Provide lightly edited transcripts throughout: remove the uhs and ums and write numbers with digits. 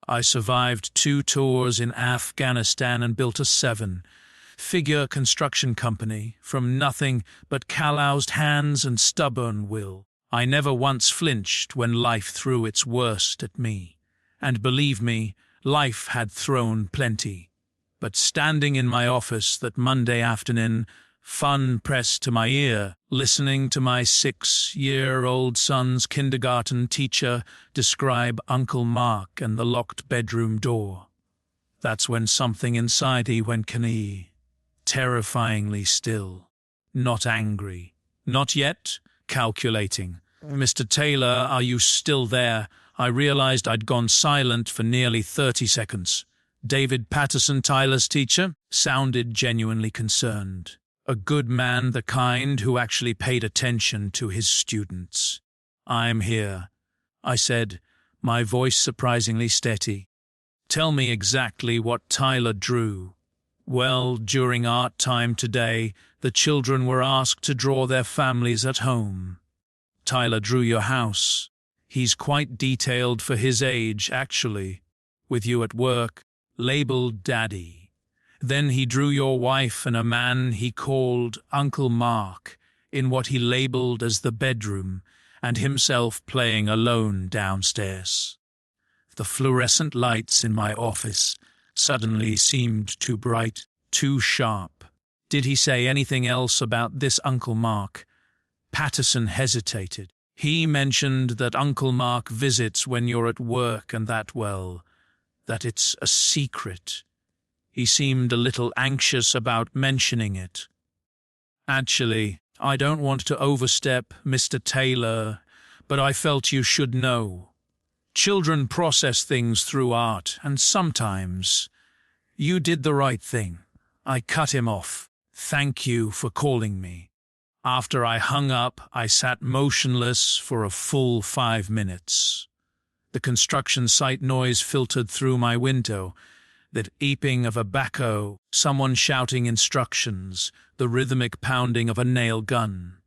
I survived 2 tours in Afghanistan and built a 7-figure construction company from nothing but calloused hands and stubborn will. I never once flinched when life threw its worst at me. And believe me, life had thrown plenty. But standing in my office that Monday afternoon, fun pressed to my ear, listening to my 6-year-old son's kindergarten teacher describe Uncle Mark and the locked bedroom door. That's when something inside me went canny, terrifyingly still. Not angry. Not yet. Calculating. "Mr. Taylor, are you still there?" I realized I'd gone silent for nearly 30 seconds. David Patterson, Tyler's teacher, sounded genuinely concerned. A good man, the kind who actually paid attention to his students. "I'm here," I said, my voice surprisingly steady. "Tell me exactly what Tyler drew." "Well, during art time today, the children were asked to draw their families at home. Tyler drew your house. He's quite detailed for his age, actually, with you at work, labeled Daddy. Then he drew your wife and a man he called Uncle Mark in what he labeled as the bedroom, and himself playing alone downstairs." The fluorescent lights in my office suddenly seemed too bright, too sharp. "Did he say anything else about this Uncle Mark?" Patterson hesitated. "He mentioned that Uncle Mark visits when you're at work and that, well, that it's a secret." He seemed a little anxious about mentioning it. "Actually, I don't want to overstep, Mr. Taylor, but I felt you should know. Children process things through art, and sometimes you did the right thing." I cut him off. "Thank you for calling me." After I hung up, I sat motionless for a full 5 minutes. The construction site noise filtered through my window, that eeping of a backhoe, someone shouting instructions, the rhythmic pounding of a nail gun.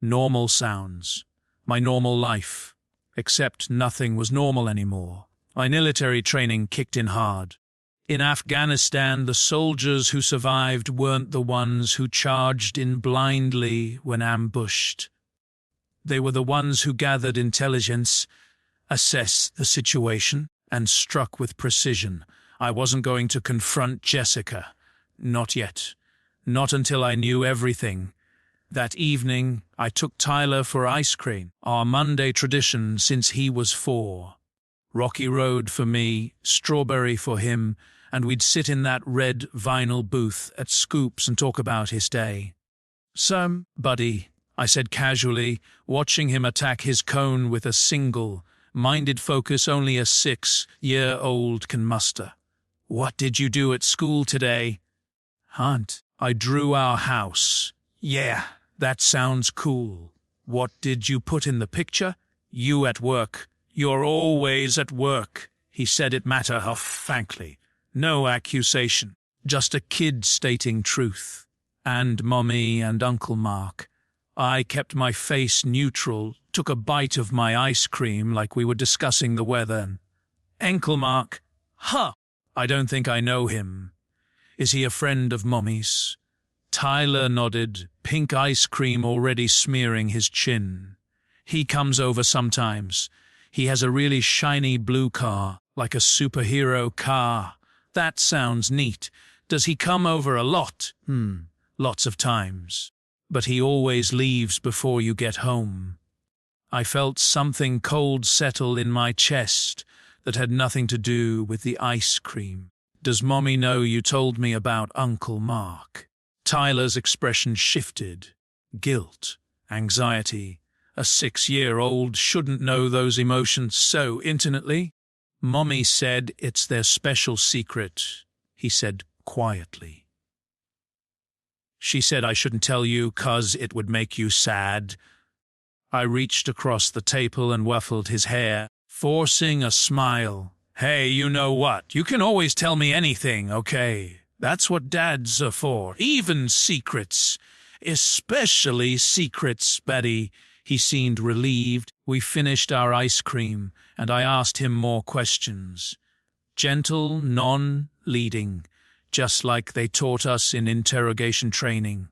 Normal sounds. My normal life. Except nothing was normal anymore. My military training kicked in hard. In Afghanistan, the soldiers who survived weren't the ones who charged in blindly when ambushed. They were the ones who gathered intelligence, assessed the situation, and struck with precision. I wasn't going to confront Jessica. Not yet. Not until I knew everything. That evening, I took Tyler for ice cream, our Monday tradition since he was 4. Rocky Road for me, strawberry for him, and we'd sit in that red vinyl booth at Scoops and talk about his day. "So, buddy," I said casually, watching him attack his cone with a single-minded focus only a 6-year-old can muster. "What did you do at school today?" "Hunt. I drew our house." "Yeah, that sounds cool. What did you put in the picture?" "You at work." "You're always at work." He said it matter-of-factly. No accusation, just a kid stating truth. "And Mommy and Uncle Mark." I kept my face neutral, took a bite of my ice cream like we were discussing the weather. "Uncle Mark? Huh! I don't think I know him. Is he a friend of Mommy's?" Tyler nodded, pink ice cream already smearing his chin. "He comes over sometimes. He has a really shiny blue car, like a superhero car." "That sounds neat. Does he come over a lot?" Lots of times. But he always leaves before you get home." I felt something cold settle in my chest that had nothing to do with the ice cream. "Does Mommy know you told me about Uncle Mark?" Tyler's expression shifted. Guilt, anxiety. A 6-year-old shouldn't know those emotions so intimately. "Mommy said it's their special secret," he said quietly. "She said I shouldn't tell you 'cause it would make you sad." I reached across the table and ruffled his hair, forcing a smile. "Hey, you know what? You can always tell me anything, okay? That's what dads are for, even secrets. Especially secrets, Betty." He seemed relieved. We finished our ice cream, and I asked him more questions. Gentle, non-leading, just like they taught us in interrogation training.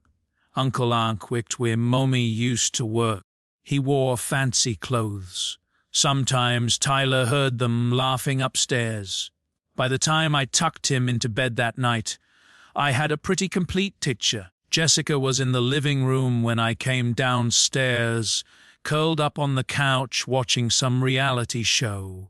Uncle Ankh worked where Mommy used to work. He wore fancy clothes. Sometimes Tyler heard them laughing upstairs. By the time I tucked him into bed that night, I had a pretty complete picture. Jessica was in the living room when I came downstairs, curled up on the couch watching some reality show.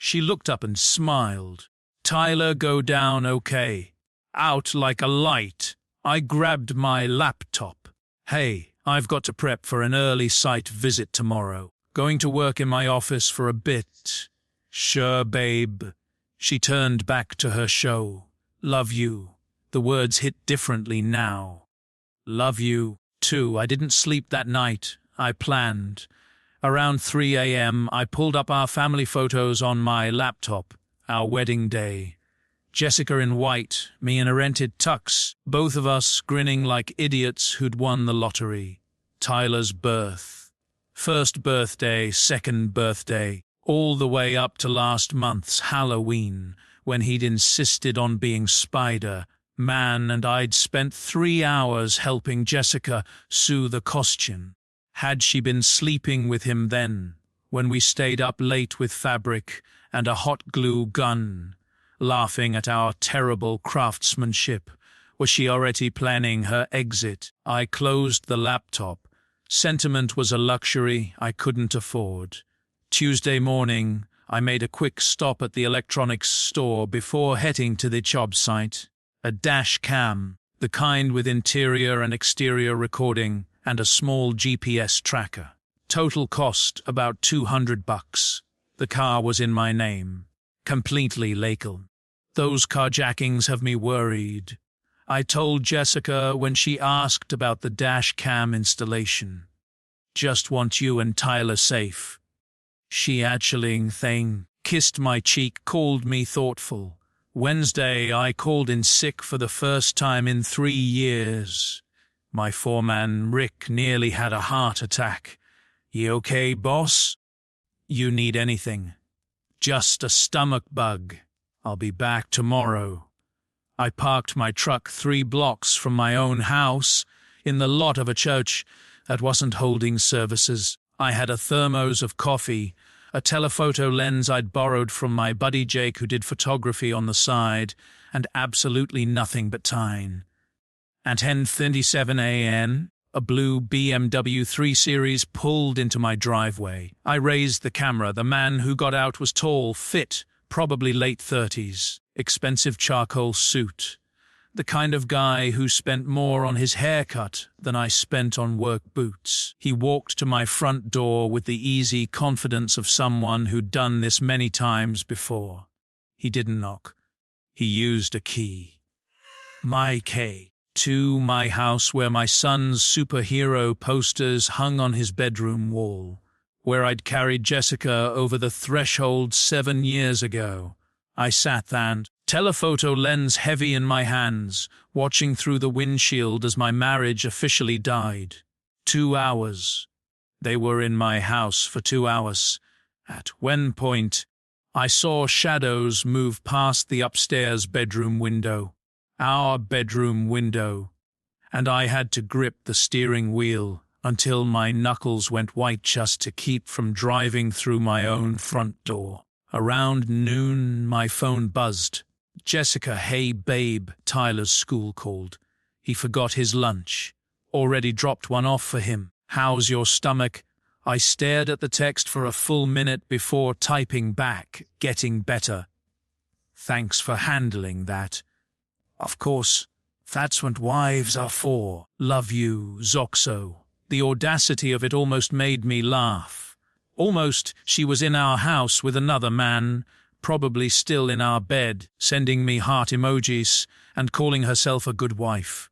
She looked up and smiled. "Tyler, go down okay." Out like a light. I grabbed my laptop. "Hey, I've got to prep for an early site visit tomorrow. Going to work in my office for a bit." "Sure, babe." She turned back to her show. "Love you." The words hit differently now. "Love you, too." I didn't sleep that night. I planned. Around 3 a.m., I pulled up our family photos on my laptop, our wedding day. Jessica in white, me in a rented tux, both of us grinning like idiots who'd won the lottery. Tyler's birth. First birthday, second birthday, all the way up to last month's Halloween, when he'd insisted on being Spider-Man and I'd spent 3 hours helping Jessica sew the costume. Had she been sleeping with him then, when we stayed up late with fabric and a hot glue gun, laughing at our terrible craftsmanship? Was she already planning her exit? I closed the laptop. Sentiment was a luxury I couldn't afford. Tuesday morning, I made a quick stop at the electronics store before heading to the job site. A dash cam, the kind with interior and exterior recording, and a small GPS tracker. Total cost about $200. The car was in my name. Completely legal. Those carjackings have me worried. I told Jessica when she asked about the dash cam installation. "Just want you and Tyler safe." She actually kissed my cheek, called me thoughtful. Wednesday, I called in sick for the first time in 3 years. My foreman, Rick, nearly had a heart attack. "You okay, boss?" "You need anything?" "Just a stomach bug. I'll be back tomorrow." I parked my truck 3 blocks from my own house, in the lot of a church that wasn't holding services. I had a thermos of coffee, a telephoto lens I'd borrowed from my buddy Jake who did photography on the side, and absolutely nothing but time. At 10:37 a.m., a blue BMW 3 Series pulled into my driveway. I raised the camera. The man who got out was tall, fit, probably late 30s, expensive charcoal suit. The kind of guy who spent more on his haircut than I spent on work boots. He walked to my front door with the easy confidence of someone who'd done this many times before. He didn't knock. He used a key. My key. To my house where my son's superhero posters hung on his bedroom wall, where I'd carried Jessica over the threshold 7 years ago. I sat there, telephoto lens heavy in my hands, watching through the windshield as my marriage officially died. 2 hours. They were in my house for 2 hours. At one point, I saw shadows move past the upstairs bedroom window. Our bedroom window, and I had to grip the steering wheel until my knuckles went white just to keep from driving through my own front door. Around noon, my phone buzzed. "Jessica, hey babe," Tyler's school called. He forgot his lunch. Already dropped one off for him. "How's your stomach?" I stared at the text for a full minute before typing back, "Getting better. Thanks for handling that." "Of course, that's what wives are for. Love you, Zoxo." The audacity of it almost made me laugh. Almost she was in our house with another man, probably still in our bed, sending me heart emojis and calling herself a good wife.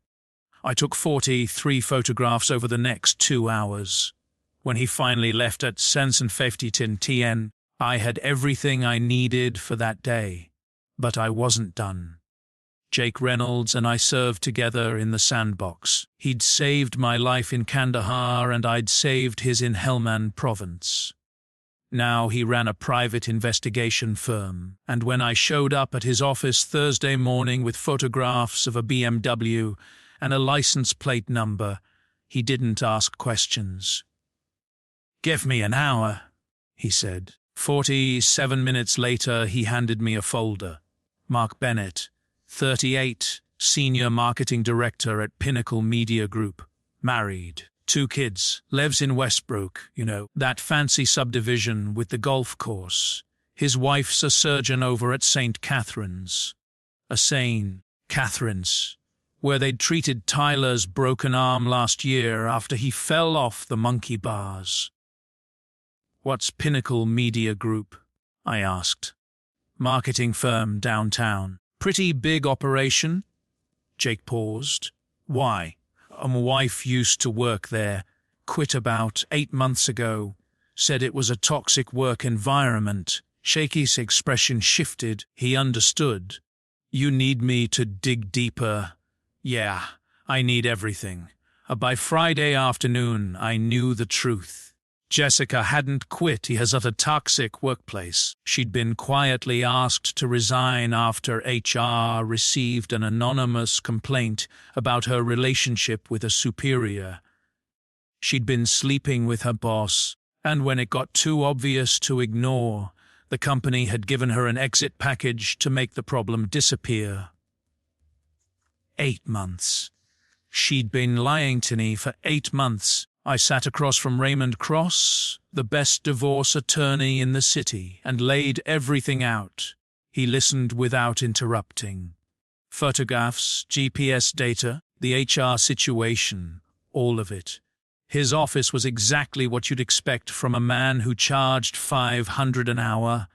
I took 43 photographs over the next 2 hours. When he finally left at 10:50 TN, I had everything I needed for that day. But I wasn't done. Jake Reynolds and I served together in the sandbox. He'd saved my life in Kandahar and I'd saved his in Helmand province. Now he ran a private investigation firm, and when I showed up at his office Thursday morning with photographs of a BMW and a license plate number, he didn't ask questions. "Give me an hour," he said. 47 minutes later, he handed me a folder. Mark Bennett, 38, Senior Marketing Director at Pinnacle Media Group. Married. 2 kids. Lives in Westbrook, that fancy subdivision with the golf course. His wife's a surgeon over at St. Catherine's. Catherine's, where they'd treated Tyler's broken arm last year after he fell off the monkey bars. "What's Pinnacle Media Group?" I asked. "Marketing firm downtown. Pretty big operation?" Jake paused. "Why?" "My wife used to work there. Quit about 8 months ago. Said it was a toxic work environment." Shakey's expression shifted. He understood. "You need me to dig deeper?" "Yeah, I need everything." By Friday afternoon, I knew the truth. Jessica hadn't quit. He has at a toxic workplace. She'd been quietly asked to resign after HR received an anonymous complaint about her relationship with a superior. She'd been sleeping with her boss, and when it got too obvious to ignore, the company had given her an exit package to make the problem disappear. 8 months. She'd been lying to me for 8 months. I sat across from Raymond Cross, the best divorce attorney in the city, and laid everything out. He listened without interrupting. Photographs, GPS data, the HR situation, all of it. His office was exactly what you'd expect from a man who charged $500 an hour.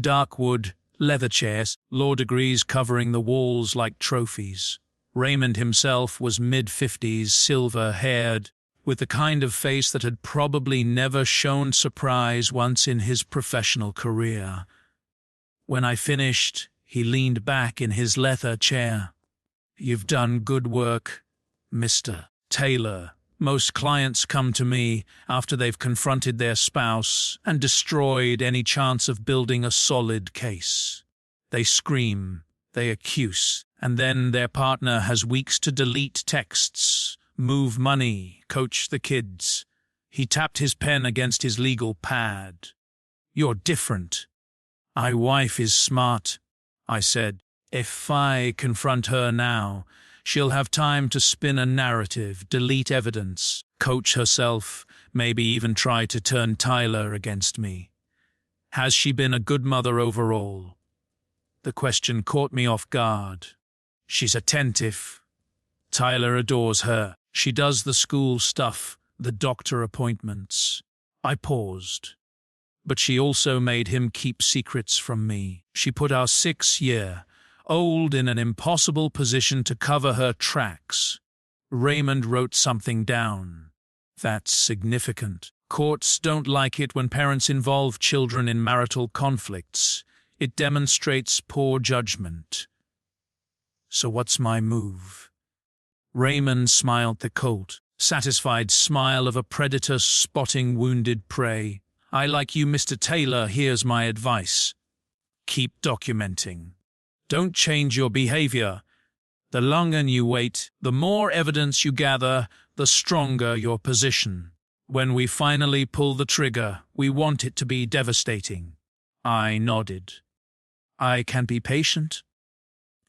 Dark wood, leather chairs, law degrees covering the walls like trophies. Raymond himself was mid-50s, silver-haired, with the kind of face that had probably never shown surprise once in his professional career. When I finished, he leaned back in his leather chair. "You've done good work, Mr. Taylor. Most clients come to me after they've confronted their spouse and destroyed any chance of building a solid case. They scream, they accuse, and then their partner has weeks to delete texts, move money, coach the kids." He tapped his pen against his legal pad. "You're different." "My wife is smart," I said. "If I confront her now, she'll have time to spin a narrative, delete evidence, coach herself, maybe even try to turn Tyler against me. Has she been a good mother overall?" The question caught me off guard. "She's attentive. Tyler adores her. She does the school stuff, the doctor appointments." I paused. "But she also made him keep secrets from me. She put our 6-year-old in an impossible position to cover her tracks." Raymond wrote something down. "That's significant. Courts don't like it when parents involve children in marital conflicts. It demonstrates poor judgment." "So what's my move?" Raymond smiled the cold, satisfied smile of a predator spotting wounded prey. "I like you, Mr. Taylor. Here's my advice. Keep documenting. Don't change your behavior. The longer you wait, the more evidence you gather, the stronger your position. When we finally pull the trigger, we want it to be devastating." I nodded. "I can be patient?"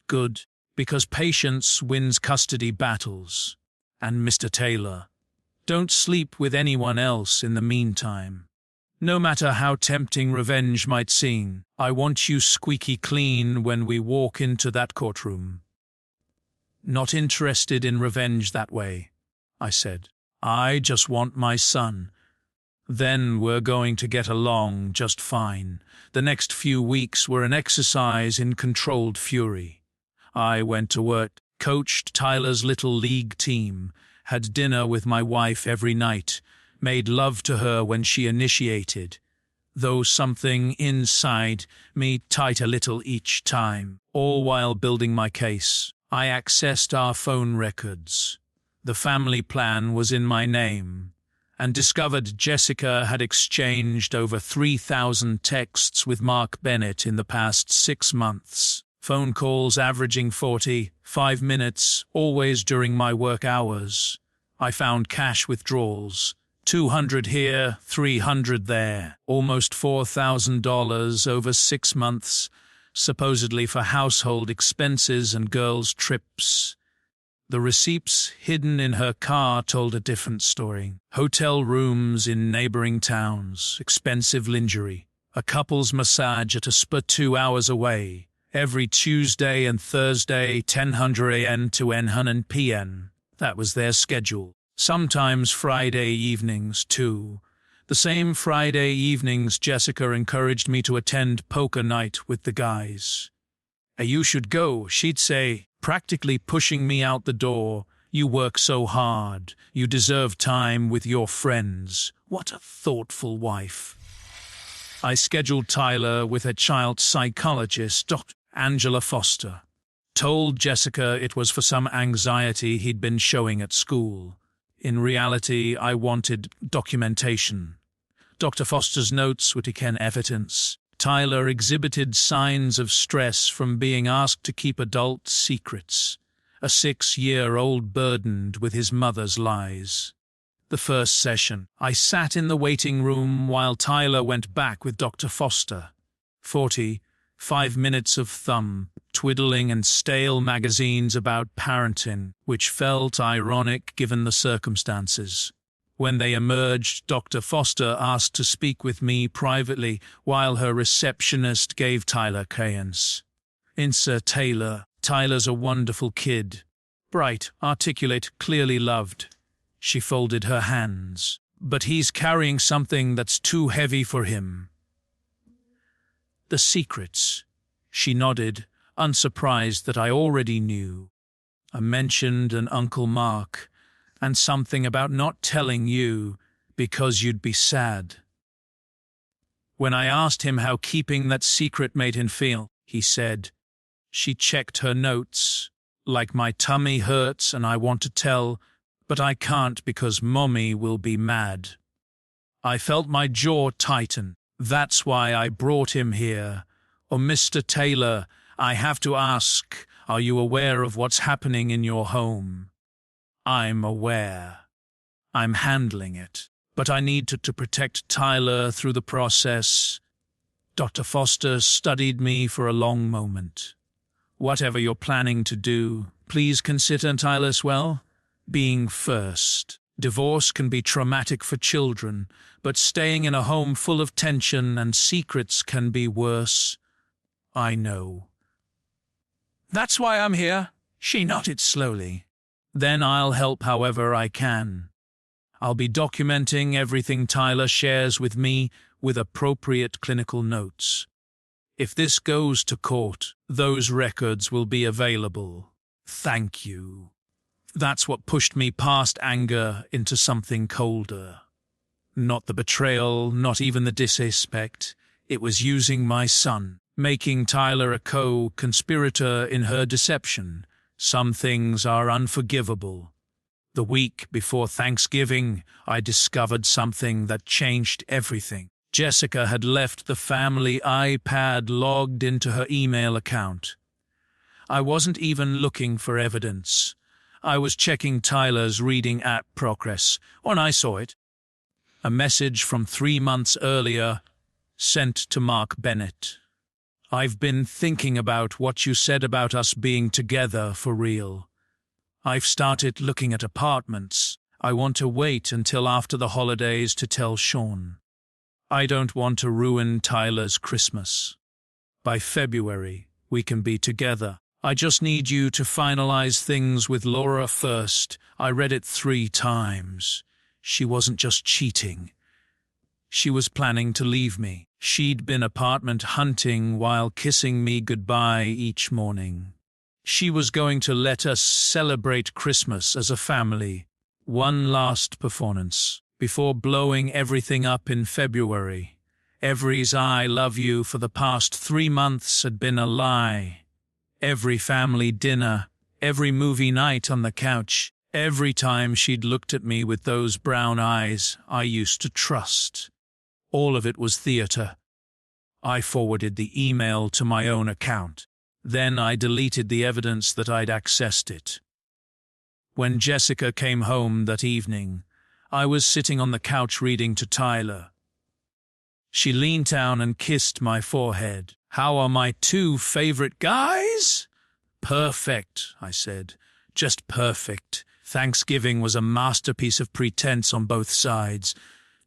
"Good. Because patience wins custody battles. And Mr. Taylor, don't sleep with anyone else in the meantime. No matter how tempting revenge might seem, I want you squeaky clean when we walk into that courtroom." "Not interested in revenge that way," I said. "I just want my son. Then we're going to get along just fine." The next few weeks were an exercise in controlled fury. I went to work, coached Tyler's little league team, had dinner with my wife every night, made love to her when she initiated, though something inside me tight a little each time, all while building my case. I accessed our phone records. The family plan was in my name, and discovered Jessica had exchanged over 3,000 texts with Mark Bennett in the past 6 months. Phone calls averaging 45 minutes, always during my work hours. I found cash withdrawals. 200 here, 300 there. Almost $4,000 over 6 months, supposedly for household expenses and girls' trips. The receipts hidden in her car told a different story. Hotel rooms in neighboring towns, expensive lingerie, a couple's massage at a spa 2 hours away, every Tuesday and Thursday, 10:00 a.m. to 9:00 p.m. That was their schedule. Sometimes Friday evenings, too. The same Friday evenings Jessica encouraged me to attend poker night with the guys. "Hey, you should go," she'd say, practically pushing me out the door. "You work so hard. You deserve time with your friends." What a thoughtful wife. I scheduled Tyler with a child psychologist, Dr. Angela Foster. Told Jessica it was for some anxiety he'd been showing at school. In reality, I wanted documentation. Dr. Foster's notes would again evidence. Tyler exhibited signs of stress from being asked to keep adult secrets, a 6-year-old burdened with his mother's lies. The first session, I sat in the waiting room while Tyler went back with Dr. Foster. 45 minutes of thumb twiddling and stale magazines about parenting, which felt ironic given the circumstances. When they emerged, Dr. Foster asked to speak with me privately while her receptionist gave Tyler cayence. "Insert Taylor. Tyler's a wonderful kid. Bright, articulate, clearly loved." She folded her hands. "But he's carrying something that's too heavy for him." "The secrets." She nodded, unsurprised that I already knew. I mentioned an Uncle Mark, and something about not telling you because you'd be sad. When I asked him how keeping that secret made him feel, he said, "She checked her notes, like my tummy hurts and I want to tell, but I can't because Mommy will be mad." I felt my jaw tighten. That's why I brought him here. "Oh, Mr. Taylor, I have to ask, are you aware of what's happening in your home?" "I'm aware. I'm handling it. But I need to protect Tyler through the process." Dr. Foster studied me for a long moment. "Whatever you're planning to do, please consider Tyler's well-being first. Divorce can be traumatic for children, but staying in a home full of tension and secrets can be worse." "I know." "That's why I'm here." She nodded slowly. "Then I'll help however I can. I'll be documenting everything Tyler shares with me with appropriate clinical notes. If this goes to court, those records will be available." "Thank you." That's what pushed me past anger into something colder. Not the betrayal, not even the disrespect. It was using my son, making Tyler a co-conspirator in her deception. Some things are unforgivable. The week before Thanksgiving, I discovered something that changed everything. Jessica had left the family iPad logged into her email account. I wasn't even looking for evidence. I was checking Tyler's reading app progress when I saw it. A message from 3 months earlier, sent to Mark Bennett. "I've been thinking about what you said about us being together for real. I've started looking at apartments. I want to wait until after the holidays to tell Sean. I don't want to ruin Tyler's Christmas. By February, we can be together. I just need you to finalize things with Laura first. I read it 3 times. She wasn't just cheating. She was planning to leave me. She'd been apartment hunting while kissing me goodbye each morning. She was going to let us celebrate Christmas as a family. One last performance, before blowing everything up in February. Every's "I love you" for the past 3 months had been a lie. Every family dinner, every movie night on the couch, Every time she'd looked at me with those brown eyes I used to trust. All of it was theatre. I forwarded the email to my own account. Then I deleted the evidence that I'd accessed it. When Jessica came home that evening, I was sitting on the couch reading to Tyler. She leaned down and kissed my forehead. "How are my two favorite guys?" "Perfect," I said. "Just perfect. Thanksgiving was a masterpiece of pretense on both sides.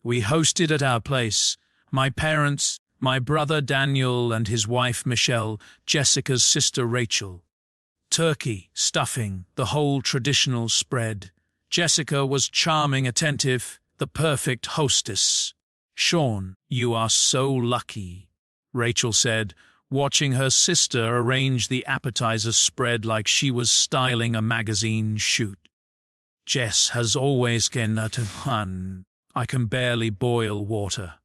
We hosted at our place. My parents, my brother Daniel and his wife Michelle, Jessica's sister Rachel. Turkey, stuffing, the whole traditional spread. Jessica was charming, attentive, the perfect hostess. "Sean, you are so lucky," Rachel said, watching her sister arrange the appetizer spread like she was styling a magazine shoot. "Jess has always been at fun. I can barely boil water."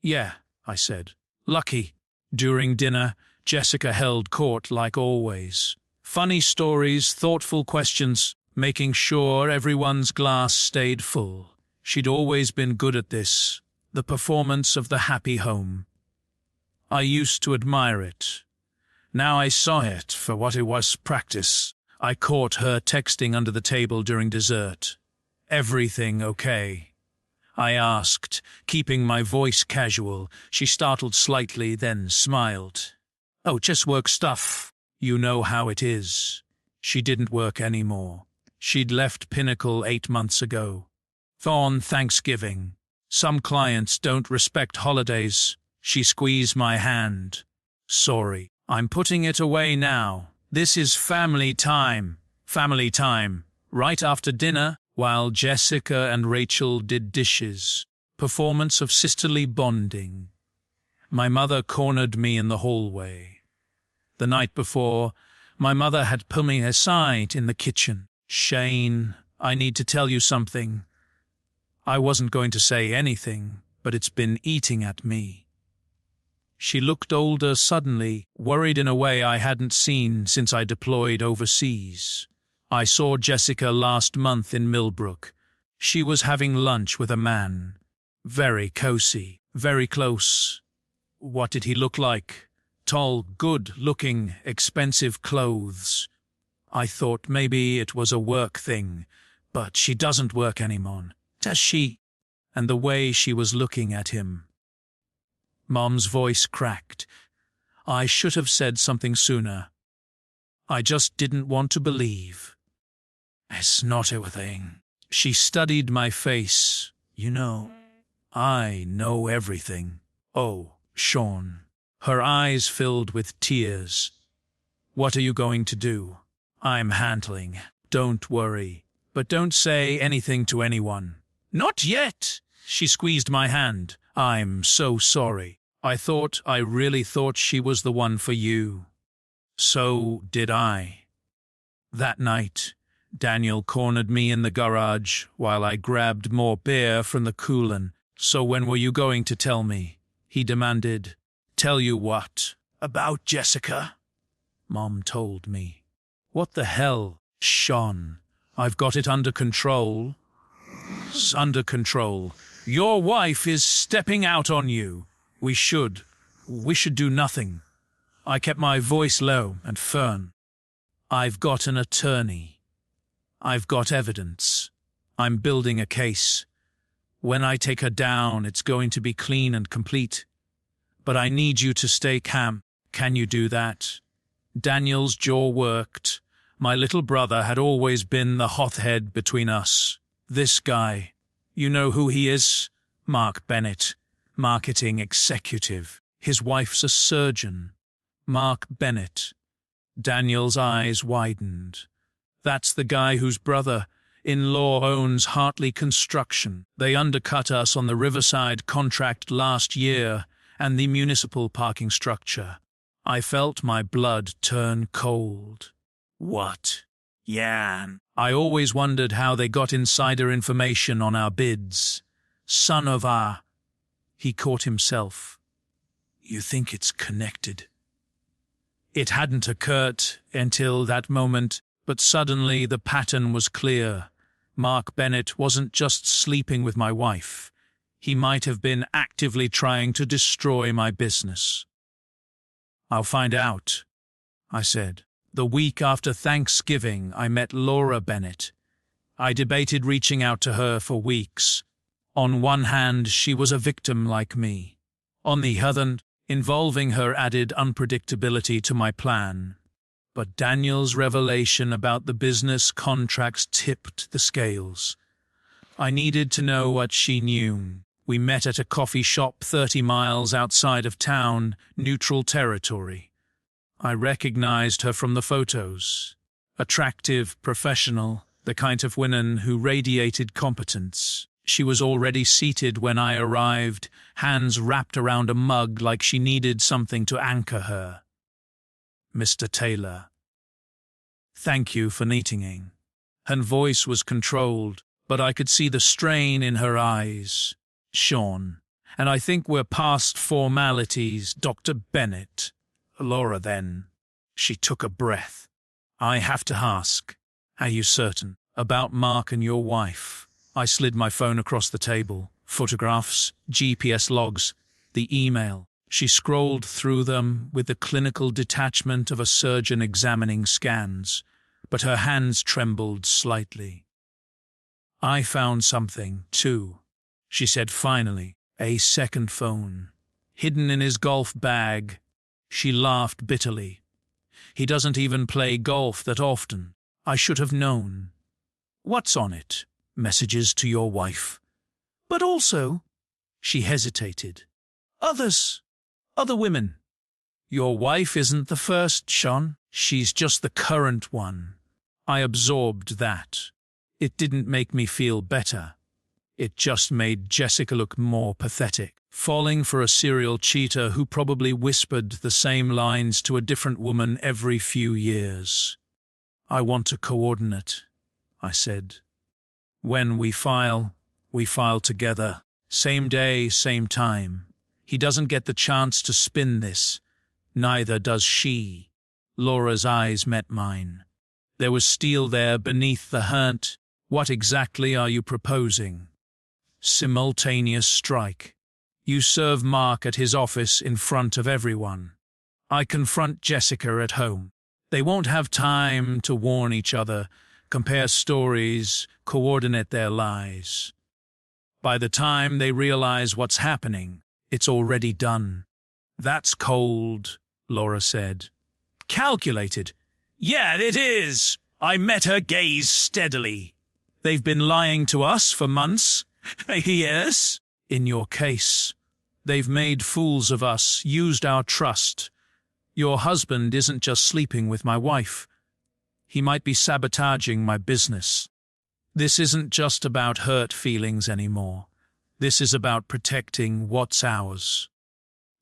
"Yeah," I said. "Lucky." During dinner, Jessica held court like always. Funny stories, thoughtful questions, making sure everyone's glass stayed full. She'd always been good at this, the performance of the happy home. I used to admire it. Now I saw it for what it was, practice. I caught her texting under the table during dessert. "Everything okay?" I asked, keeping my voice casual. She startled slightly, then smiled. "Oh, just work stuff. You know how it is." She didn't work anymore. She'd left Pinnacle 8 months ago. On Thanksgiving. Some clients don't respect holidays. She squeezed my hand. "Sorry, I'm putting it away now. This is family time." Family time. Right after dinner, while Jessica and Rachel did dishes. Performance of sisterly bonding. My mother cornered me in the hallway. The night before, my mother had pulled me aside in the kitchen. "Shane, I need to tell you something." I wasn't going to say anything, but it's been eating at me. She looked older suddenly, worried in a way I hadn't seen since I deployed overseas. I saw Jessica last month in Millbrook. She was having lunch with a man. Very cozy, very close. What did he look like? Tall, good-looking, expensive clothes. I thought maybe it was a work thing, but she doesn't work anymore, does she? And the way she was looking at him. Mom's voice cracked. I should have said something sooner. I just didn't want to believe. "It's not everything." She studied my face. "You know, I know everything." "Oh, Sean." Her eyes filled with tears. "What are you going to do?" "I'm handling." "Don't worry. But don't say anything to anyone." "Not yet." She squeezed my hand. "I'm so sorry. I really thought she was the one for you." So did I. That night, Daniel cornered me in the garage while I grabbed more beer from the cooler. "So when were you going to tell me?" he demanded. "Tell you what?" "About Jessica." Mom told me. "What the hell, Sean? I've got it under control." "Under control. Your wife is stepping out on you. We should do nothing." I kept my voice low and firm. "I've got an attorney. I've got evidence. I'm building a case. When I take her down, it's going to be clean and complete. But I need you to stay calm. Can you do that?" Daniel's jaw worked. My little brother had always been the hothead between us. "This guy, you know who he is? Mark Bennett, marketing executive. His wife's a surgeon." "Mark Bennett." Daniel's eyes widened. "That's the guy whose brother-in-law owns Hartley Construction. They undercut us on the Riverside contract last year and the municipal parking structure." I felt my blood turn cold. "What? Yan?" "I always wondered how they got insider information on our bids. Son of a..." He caught himself. "You think it's connected?" It hadn't occurred until that moment, but suddenly the pattern was clear. Mark Bennett wasn't just sleeping with my wife. He might have been actively trying to destroy my business. "I'll find out," I said. The week after Thanksgiving, I met Laura Bennett. I debated reaching out to her for weeks. On one hand, she was a victim like me. On the other, involving her added unpredictability to my plan. But Daniel's revelation about the business contracts tipped the scales. I needed to know what she knew. We met at a coffee shop 30 miles outside of town, neutral territory. I recognized her from the photos. Attractive, professional, the kind of woman who radiated competence. She was already seated when I arrived, hands wrapped around a mug like she needed something to anchor her. "Mr. Taylor, thank you for meeting." Her voice was controlled, but I could see the strain in her eyes. "Sean, and I think we're past formalities, Dr. Bennett." "Laura, then." She took a breath. "I have to ask, are you certain about Mark and your wife?" I slid my phone across the table. Photographs, GPS logs, the email. She scrolled through them with the clinical detachment of a surgeon examining scans, but her hands trembled slightly. "I found something, too," she said finally. "A second phone, hidden in his golf bag." She laughed bitterly. "He doesn't even play golf that often. I should have known." "What's on it?" "Messages to your wife." "But also," she hesitated, other women." "Your wife isn't the first, Sean. She's just the current one." I absorbed that. It didn't make me feel better. It just made Jessica look more pathetic, falling for a serial cheater who probably whispered the same lines to a different woman every few years. "I want to coordinate," I said. "When we file together. Same day, same time. He doesn't get the chance to spin this. Neither does she." Laura's eyes met mine. There was steel there beneath the hurt. "What exactly are you proposing?" "Simultaneous strike. You serve Mark at his office in front of everyone. I confront Jessica at home. They won't have time to warn each other, compare stories, coordinate their lies. By the time they realize what's happening, it's already done." "That's cold," Laura said. "Calculated." "Yeah, it is." I met her gaze steadily. "They've been lying to us for months." "Yes." "In your case, they've made fools of us, used our trust. Your husband isn't just sleeping with my wife. He might be sabotaging my business. This isn't just about hurt feelings anymore. This is about protecting what's ours."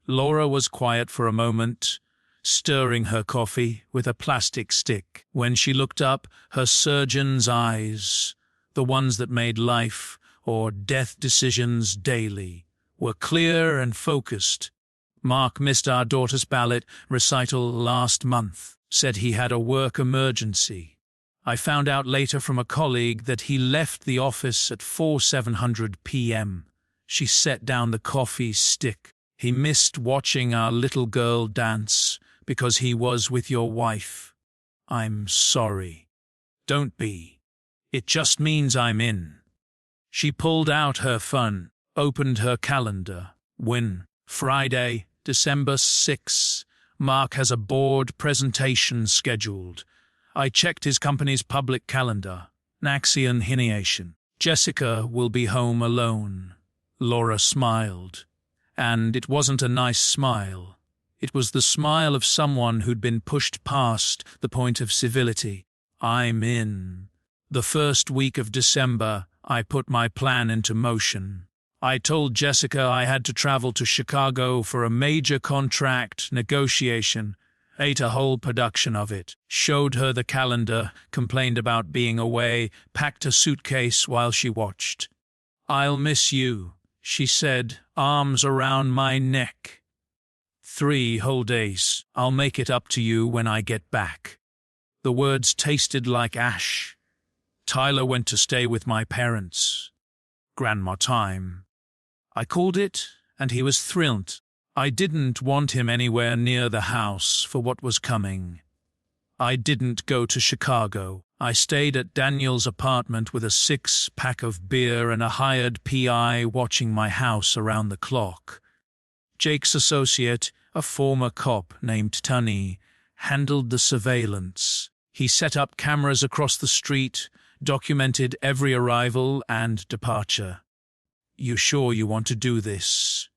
Laura was quiet for a moment, stirring her coffee with a plastic stick. When she looked up, her surgeon's eyes, the ones that made life or death decisions daily, were clear and focused. "Mark missed our daughter's ballet recital last month. Said he had a work emergency. I found out later from a colleague that he left the office at 7:00 p.m. She set down the coffee stick. "He missed watching our little girl dance because he was with your wife." "I'm sorry." "Don't be. It just means I'm in." She pulled out her phone, opened her calendar. "When? Friday, December 6th. Mark has a board presentation scheduled." I checked his company's public calendar. Naxian Ideation. "Jessica will be home alone." Laura smiled. And it wasn't a nice smile. It was the smile of someone who'd been pushed past the point of civility. "I'm in." The first week of December, I put my plan into motion. I told Jessica I had to travel to Chicago for a major contract negotiation, ate a whole production of it, showed her the calendar, complained about being away, packed a suitcase while she watched. "I'll miss you," she said, arms around my neck. 3 whole days. "I'll make it up to you when I get back." The words tasted like ash. Tyler went to stay with my parents. Grandma time. I called it, and he was thrilled. I didn't want him anywhere near the house for what was coming. I didn't go to Chicago. I stayed at Daniel's apartment with a 6-pack of beer and a hired PI watching my house around the clock. Jake's associate, a former cop named Tony, handled the surveillance. He set up cameras across the street, documented every arrival and departure. "You sure you want to do this?"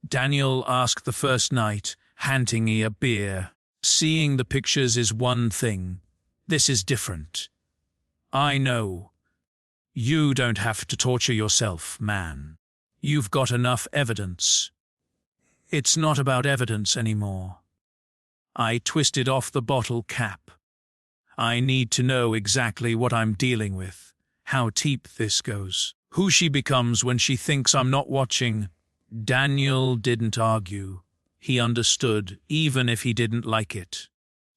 Daniel asked the first night, handing me a beer. "Seeing the pictures is one thing. This is different." "I know. You don't have to torture yourself, man. You've got enough evidence." "It's not about evidence anymore." I twisted off the bottle cap. "I need to know exactly what I'm dealing with, how deep this goes, who she becomes when she thinks I'm not watching." Daniel didn't argue. He understood, even if he didn't like it.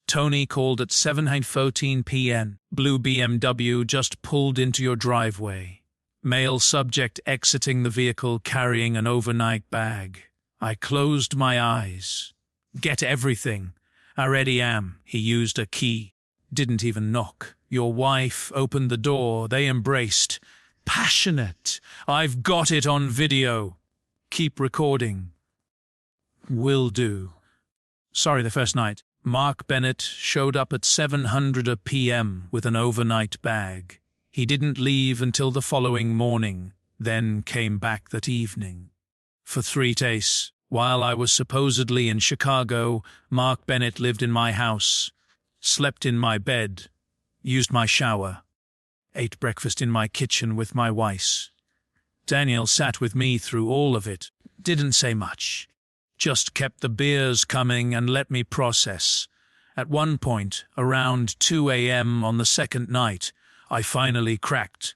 Tony called at 7:14 p.m. Blue BMW just pulled into your driveway. Male subject exiting the vehicle carrying an overnight bag. I closed my eyes. "Get everything." "I already am." He used a key. Didn't even knock. Your wife opened the door. They embraced. Passionate. "I've got it on video." "Keep recording." "Will do." Sorry, the first night. Mark Bennett showed up at 7:00 p.m. with an overnight bag. He didn't leave until the following morning, then came back that evening. For 3 days, while I was supposedly in Chicago, Mark Bennett lived in my house, slept in my bed, used my shower, ate breakfast in my kitchen with my wife. Daniel sat with me through all of it, didn't say much. Just kept the beers coming and let me process. At one point, around 2 a.m. on the second night, I finally cracked.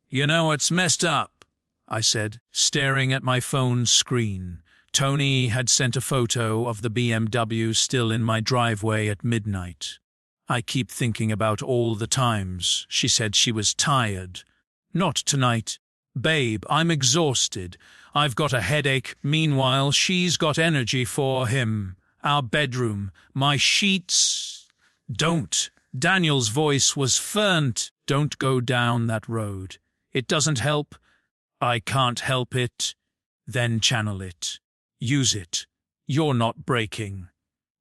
"You know, it's messed up," I said, staring at my phone screen. Tony had sent a photo of the BMW still in my driveway at midnight. "I keep thinking about all the times she said she was tired. Not tonight. Babe, I'm exhausted. I've got a headache. Meanwhile, she's got energy for him. Our bedroom, my sheets." "Don't." Daniel's voice was fervent. "Don't go down that road. It doesn't help." "I can't help it." "Then channel it. Use it. You're not breaking.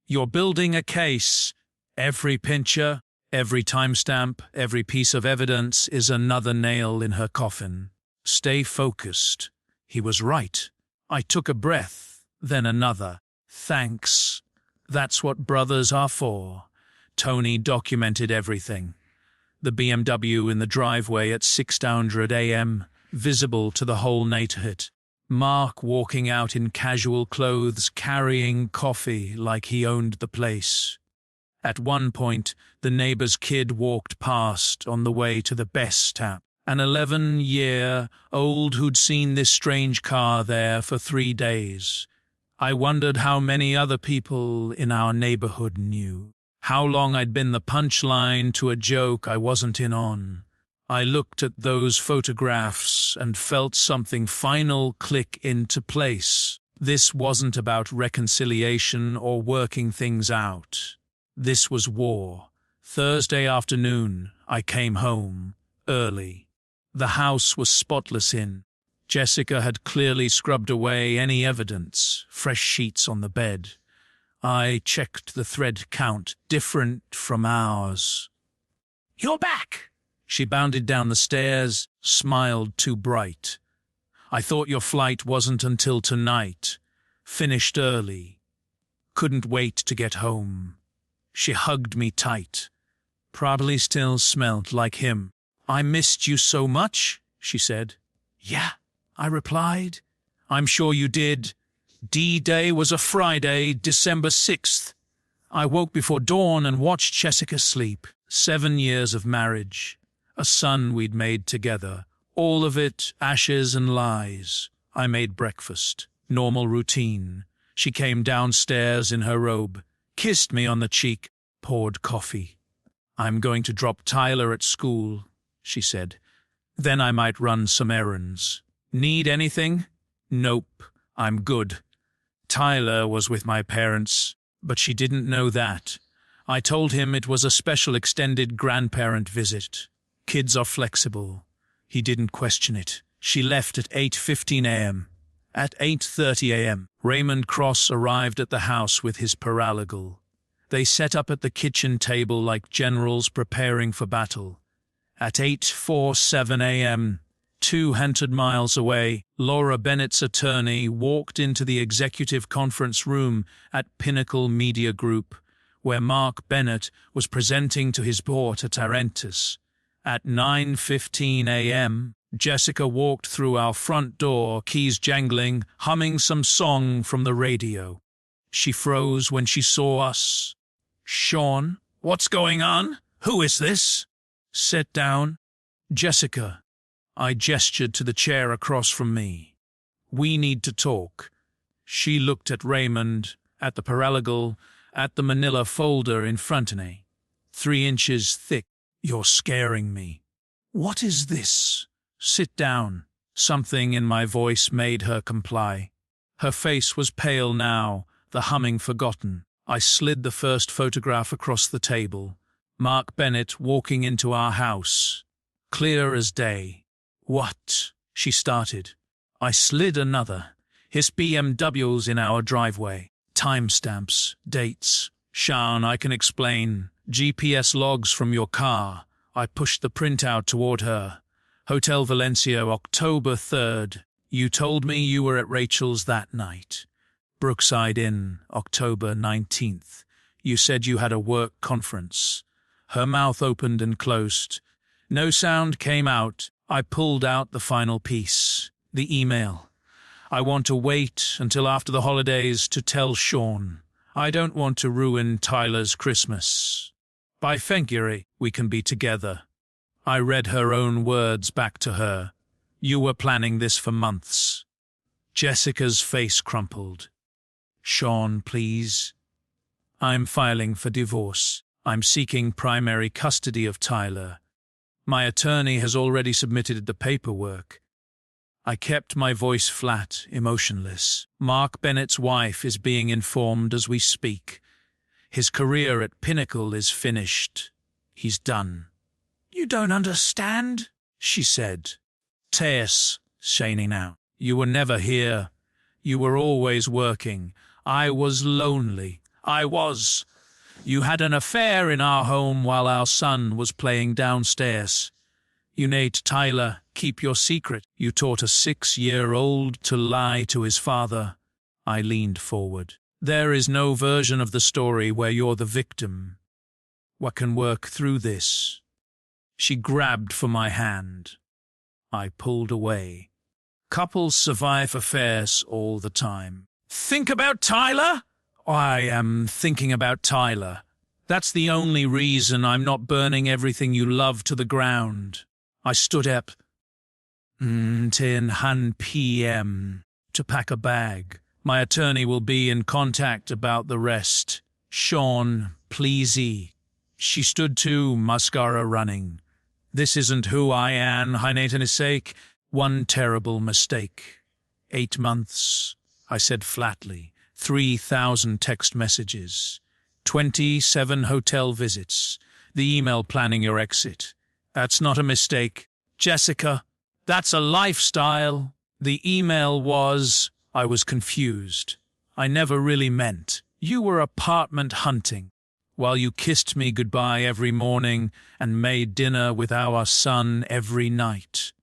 You're building a case. Every pincher, every timestamp, every piece of evidence is another nail in her coffin. Stay focused." He was right. I took a breath, then another. "Thanks. That's what brothers are for." Tony documented everything. The BMW in the driveway at 6:00 a.m., visible to the whole neighborhood. Mark walking out in casual clothes, carrying coffee like he owned the place. At one point, the neighbor's kid walked past on the way to the best tap. An 11-year-old who'd seen this strange car there for 3 days. I wondered how many other people in our neighborhood knew. How long I'd been the punchline to a joke I wasn't in on. I looked at those photographs and felt something final click into place. This wasn't about reconciliation or working things out. This was war. Thursday afternoon, I came home, early. The house was spotless in. Jessica had clearly scrubbed away any evidence, fresh sheets on the bed. I checked the thread count, different from ours. "You're back!" She bounded down the stairs, smiled too bright. "I thought your flight wasn't until tonight. Finished early. Couldn't wait to get home." She hugged me tight. Probably still smelled like him. "I missed you so much," she said. "Yeah," I replied. "I'm sure you did. D-Day was a Friday, December 6th. I woke before dawn and watched Jessica sleep. 7 years of marriage. A son we'd made together. All of it ashes and lies. I made breakfast. Normal routine. She came downstairs in her robe, kissed me on the cheek, poured coffee. I'm going to drop Tyler at school. she said. "Then I might run some errands. Need anything?" "Nope, I'm good." Tyler was with my parents, but she didn't know that. I told him it was a special extended grandparent visit. Kids are flexible. He didn't question it. She left at 8:15 a.m. At 8:30 a.m., Raymond Cross arrived at the house with his paralegal. They set up at the kitchen table like generals preparing for battle. At 8:47 a.m., 200 miles away, Laura Bennett's attorney walked into the executive conference room at Pinnacle Media Group, where Mark Bennett was presenting to his board at Tarentus. At 9:15 a.m., Jessica walked through our front door, keys jangling, humming some song from the radio. She froze when she saw us. "Sean, what's going on? Who is this?" "Sit down." "Jessica." I gestured to the chair across from me. "We need to talk." She looked at Raymond, at the paralegal, at the manila folder in front of me. 3 inches thick. "You're scaring me." "What is this?" "Sit down." Something in my voice made her comply. Her face was pale now, the humming forgotten. I slid the first photograph across the table. Mark Bennett walking into our house. Clear as day. "What?" she started. I slid another. His BMW's in our driveway. Timestamps, dates. "Sean, I can explain. GPS logs from your car." I pushed the printout toward her. "Hotel Valencia, October 3rd. You told me you were at Rachel's that night. Brookside Inn, October 19th. You said you had a work conference." Her mouth opened and closed. No sound came out. I pulled out the final piece. The email. "I want to wait until after the holidays to tell Sean. I don't want to ruin Tyler's Christmas. By February, we can be together." I read her own words back to her. "You were planning this for months." Jessica's face crumpled. "Sean, please. I'm filing for divorce. I'm seeking primary custody of Tyler. My attorney has already submitted the paperwork." I kept my voice flat, emotionless. "Mark Bennett's wife is being informed as we speak. His career at Pinnacle is finished. He's done." "You don't understand," she said. "Tess," shining out, "you were never here. You were always working. I was lonely. I was. You had an affair in our home while our son was playing downstairs. You made Tyler keep your secret. You taught a 6-year-old to lie to his father." I leaned forward. "There is no version of the story where you're the victim. What can work through this?" She grabbed for my hand. I pulled away. "Couples survive affairs all the time." "Think about Tyler?" "I am thinking about Tyler. That's the only reason I'm not burning everything you love to the ground." I stood up. 10 p.m. to pack a bag. My attorney will be in contact about the rest. "Sean, pleasey." She stood too, mascara running. "This isn't who I am, Heinatinis sake. One terrible mistake. 8 months," I said flatly. 3,000 text messages. 27 hotel visits. The email planning your exit. That's not a mistake. "Jessica, that's a lifestyle." The email was, I was confused. "I never really meant. You were apartment hunting, while you kissed me goodbye every morning and made dinner with our son every night.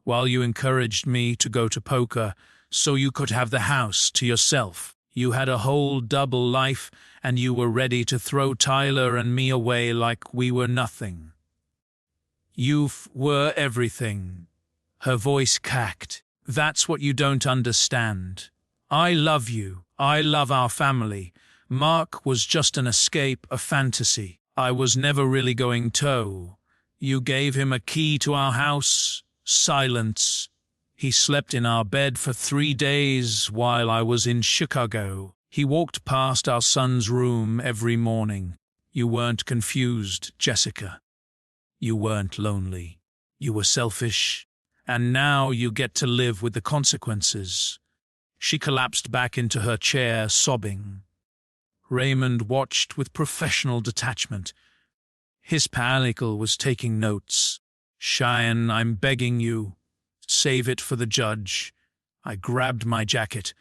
While you encouraged me to go to poker so you could have the house to yourself. You had a whole double life and you were ready to throw Tyler and me away like we were nothing. You were everything." Her voice cracked. "That's what you don't understand. I love you. I love our family. Mark was just an escape, a fantasy. I was never really going to. You gave him a key to our house. Silence. He slept in our bed for 3 days while I was in Chicago. He walked past our son's room every morning. You weren't confused, Jessica. You weren't lonely. You were selfish. And now you get to live with the consequences. She collapsed back into her chair, sobbing. Raymond watched with professional detachment. His paralegal was taking notes. Cheyenne, I'm begging you. Save it for the judge. I grabbed my jacket.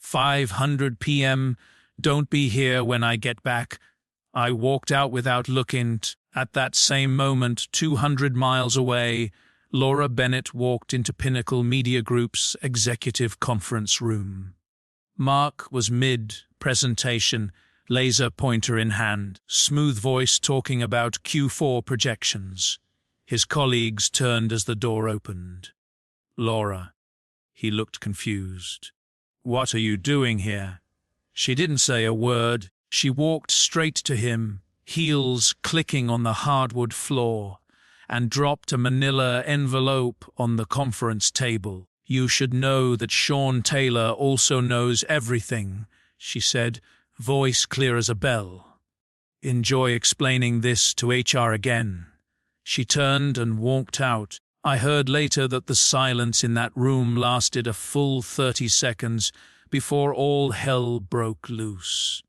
5:00 p.m. Don't be here when I get back. I walked out without looking. At that same moment, 200 miles away, Laura Bennett walked into Pinnacle Media Group's executive conference room. Mark was mid-presentation, laser pointer in hand, smooth voice talking about Q4 projections. His colleagues turned as the door opened. Laura. He looked confused. What are you doing here? She didn't say a word. She walked straight to him, heels clicking on the hardwood floor, and dropped a manila envelope on the conference table. You should know that Sean Taylor also knows everything, she said, voice clear as a bell. Enjoy explaining this to HR again. She turned and walked out. I heard later that the silence in that room lasted a full 30 seconds before all hell broke loose.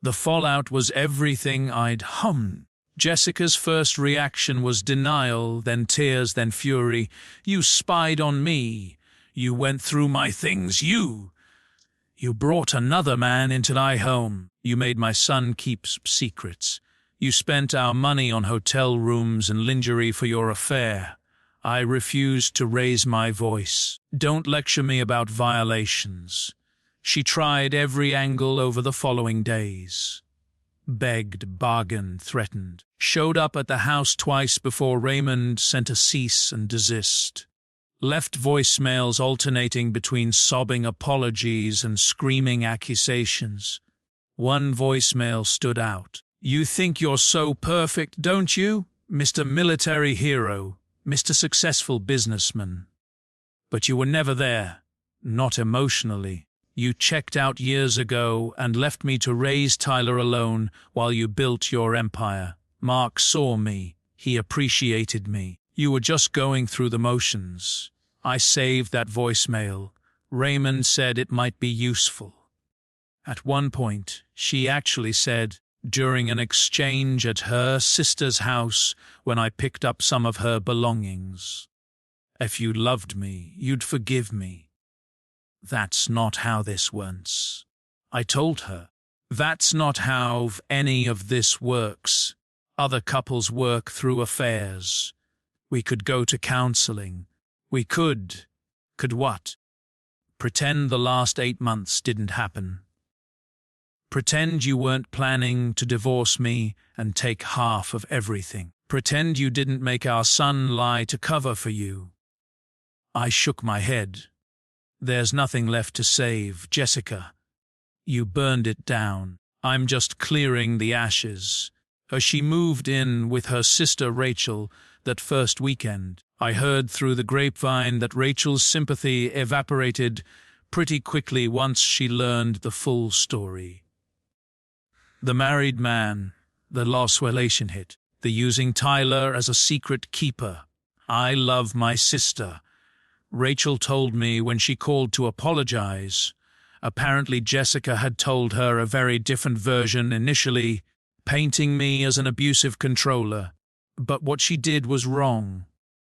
The fallout was everything I'd hummed. Jessica's first reaction was denial, then tears, then fury. You spied on me. You went through my things. You brought another man into my home. You made my son keep secrets. You spent our money on hotel rooms and lingerie for your affair. I refused to raise my voice. Don't lecture me about violations. She tried every angle over the following days. Begged, bargained, threatened. Showed up at the house twice before Raymond sent a cease and desist. Left voicemails alternating between sobbing apologies and screaming accusations. One voicemail stood out. You think you're so perfect, don't you, Mr. Military Hero, Mr. Successful Businessman? But you were never there, not emotionally. You checked out years ago and left me to raise Tyler alone while you built your empire. Mark saw me. He appreciated me. You were just going through the motions. I saved that voicemail. Raymond said it might be useful. At one point, she actually said, during an exchange at her sister's house when I picked up some of her belongings, if you loved me, you'd forgive me. That's not how this works. I told her, that's not how any of this works. Other couples work through affairs. We could go to counseling. We could what? Pretend the last 8 months didn't happen. Pretend you weren't planning to divorce me and take half of everything. Pretend you didn't make our son lie to cover for you. I shook my head. There's nothing left to save, Jessica. You burned it down. I'm just clearing the ashes. As she moved in with her sister Rachel that first weekend, I heard through the grapevine that Rachel's sympathy evaporated pretty quickly once she learned the full story. The married man, the lost relationship, the using Tyler as a secret keeper. I love my sister. Rachel told me when she called to apologize. Apparently Jessica had told her a very different version initially, painting me as an abusive controller. But what she did was wrong.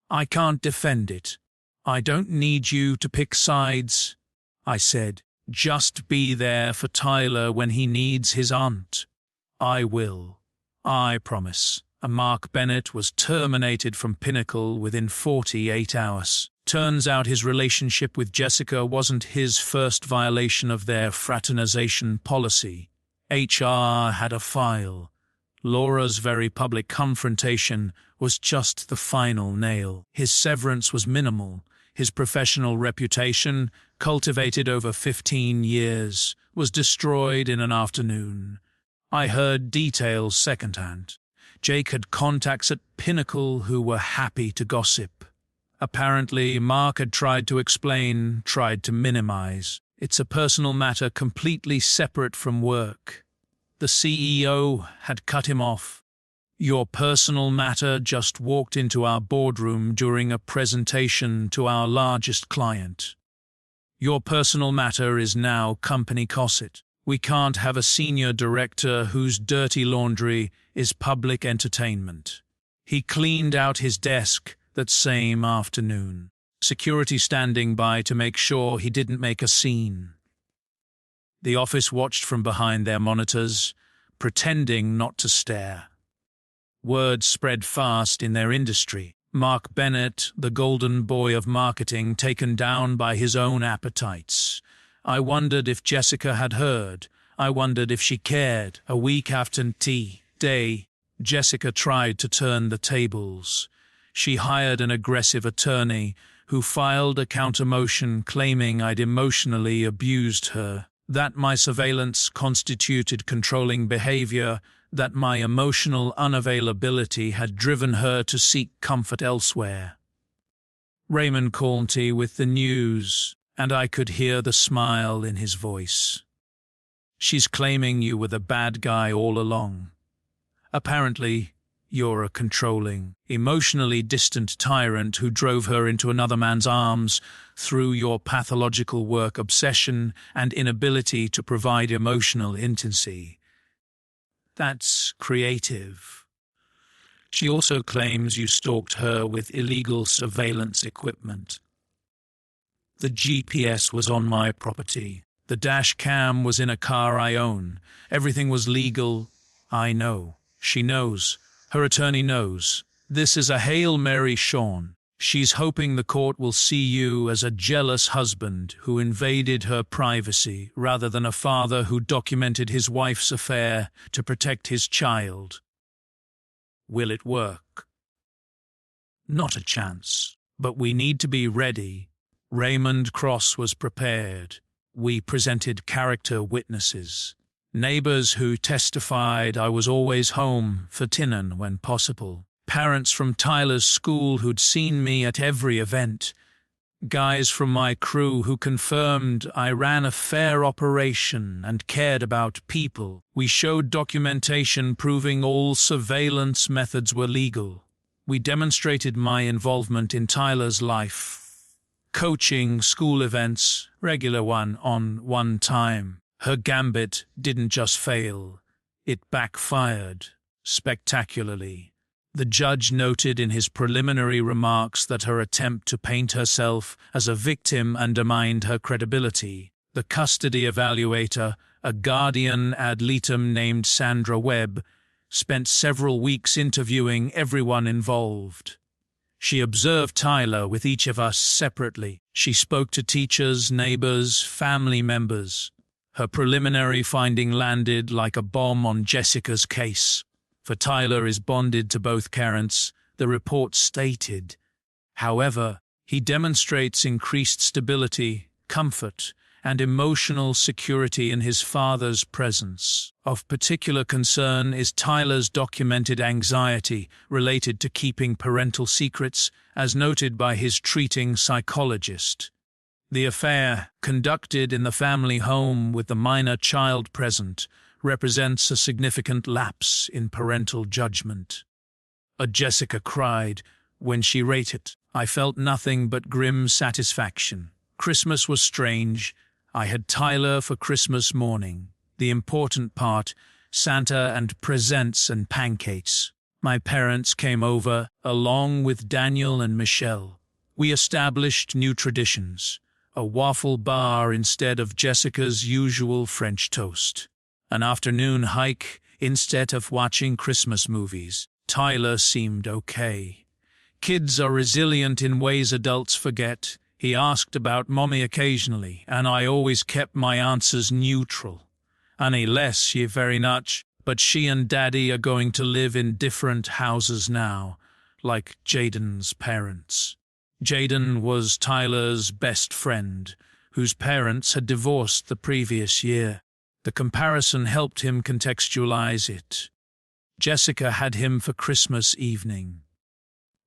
I can't defend it. I don't need you to pick sides, I said. Just be there for Tyler when he needs his aunt. I will. I promise. Mark Bennett was terminated from Pinnacle within 48 hours. Turns out his relationship with Jessica wasn't his first violation of their fraternization policy. HR had a file. Laura's very public confrontation was just the final nail. His severance was minimal. His professional reputation, cultivated over 15 years, was destroyed in an afternoon. I heard details secondhand. Jake had contacts at Pinnacle who were happy to gossip. Apparently, Mark had tried to explain, tried to minimize. It's a personal matter completely separate from work. The CEO had cut him off. Your personal matter just walked into our boardroom during a presentation to our largest client. Your personal matter is now company gossip. We can't have a senior director whose dirty laundry is public entertainment. He cleaned out his desk that same afternoon. Security standing by to make sure he didn't make a scene. The office watched from behind their monitors, pretending not to stare. Word spread fast in their industry. Mark Bennett, the golden boy of marketing, taken down by his own appetites. I wondered if Jessica had heard. I wondered if she cared. A week after tea day, Jessica tried to turn the tables. She hired an aggressive attorney who filed a counter-motion claiming I'd emotionally abused her, that my surveillance constituted controlling behavior, that my emotional unavailability had driven her to seek comfort elsewhere. Raymond called me with the news, and I could hear the smile in his voice. She's claiming you were the bad guy all along. Apparently, you're a controlling, emotionally distant tyrant who drove her into another man's arms through your pathological work obsession and inability to provide emotional intimacy. That's creative. She also claims you stalked her with illegal surveillance equipment. The GPS was on my property. The dash cam was in a car I own. Everything was legal. I know. She knows. Her attorney knows. This is a Hail Mary, Sean. She's hoping the court will see you as a jealous husband who invaded her privacy rather than a father who documented his wife's affair to protect his child. Will it work? Not a chance. But we need to be ready. Raymond Cross was prepared. We presented character witnesses. Neighbors who testified I was always home for dinner when possible. Parents from Tyler's school who'd seen me at every event. Guys from my crew who confirmed I ran a fair operation and cared about people. We showed documentation proving all surveillance methods were legal. We demonstrated my involvement in Tyler's life. Coaching, school events, regular one time. Her gambit didn't just fail, it backfired spectacularly. The judge noted in his preliminary remarks that her attempt to paint herself as a victim undermined her credibility. The custody evaluator, a guardian ad litem named Sandra Webb, spent several weeks interviewing everyone involved. She observed Tyler with each of us separately. She spoke to teachers, neighbors, family members. Her preliminary finding landed like a bomb on Jessica's case. For Tyler is bonded to both parents, the report stated. However, he demonstrates increased stability, comfort, and emotional security in his father's presence. Of particular concern is Tyler's documented anxiety related to keeping parental secrets, as noted by his treating psychologist. The affair, conducted in the family home with the minor child present, represents a significant lapse in parental judgment. Jessica cried when she rated. I felt nothing but grim satisfaction. Christmas was strange. I had Tyler for Christmas morning. The important part, Santa and presents and pancakes. My parents came over, along with Daniel and Michelle. We established new traditions. A waffle bar instead of Jessica's usual French toast. An afternoon hike instead of watching Christmas movies. Tyler seemed okay. Kids are resilient in ways adults forget. He asked about Mommy occasionally, and I always kept my answers neutral. Unless ye very much, but she and Daddy are going to live in different houses now, like Jaden's parents. Jaden was Tyler's best friend, whose parents had divorced the previous year. The comparison helped him contextualize it. Jessica had him for Christmas evening.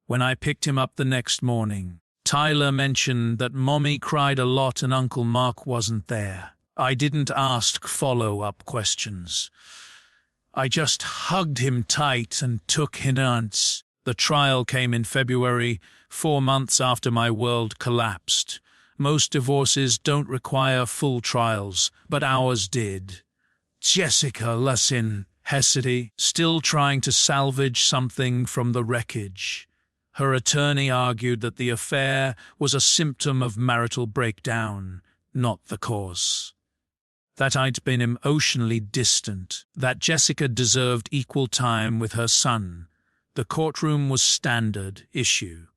When I picked him up the next morning, Tyler mentioned that Mommy cried a lot and Uncle Mark wasn't there. I didn't ask follow-up questions. I just hugged him tight and took hints. The trial came in February, 4 months after my world collapsed. Most divorces don't require full trials, but ours did. Jessica Lussin, Hesidy, still trying to salvage something from the wreckage. Her attorney argued that the affair was a symptom of marital breakdown, not the cause. That I'd been emotionally distant, that Jessica deserved equal time with her son. The courtroom was standard issue.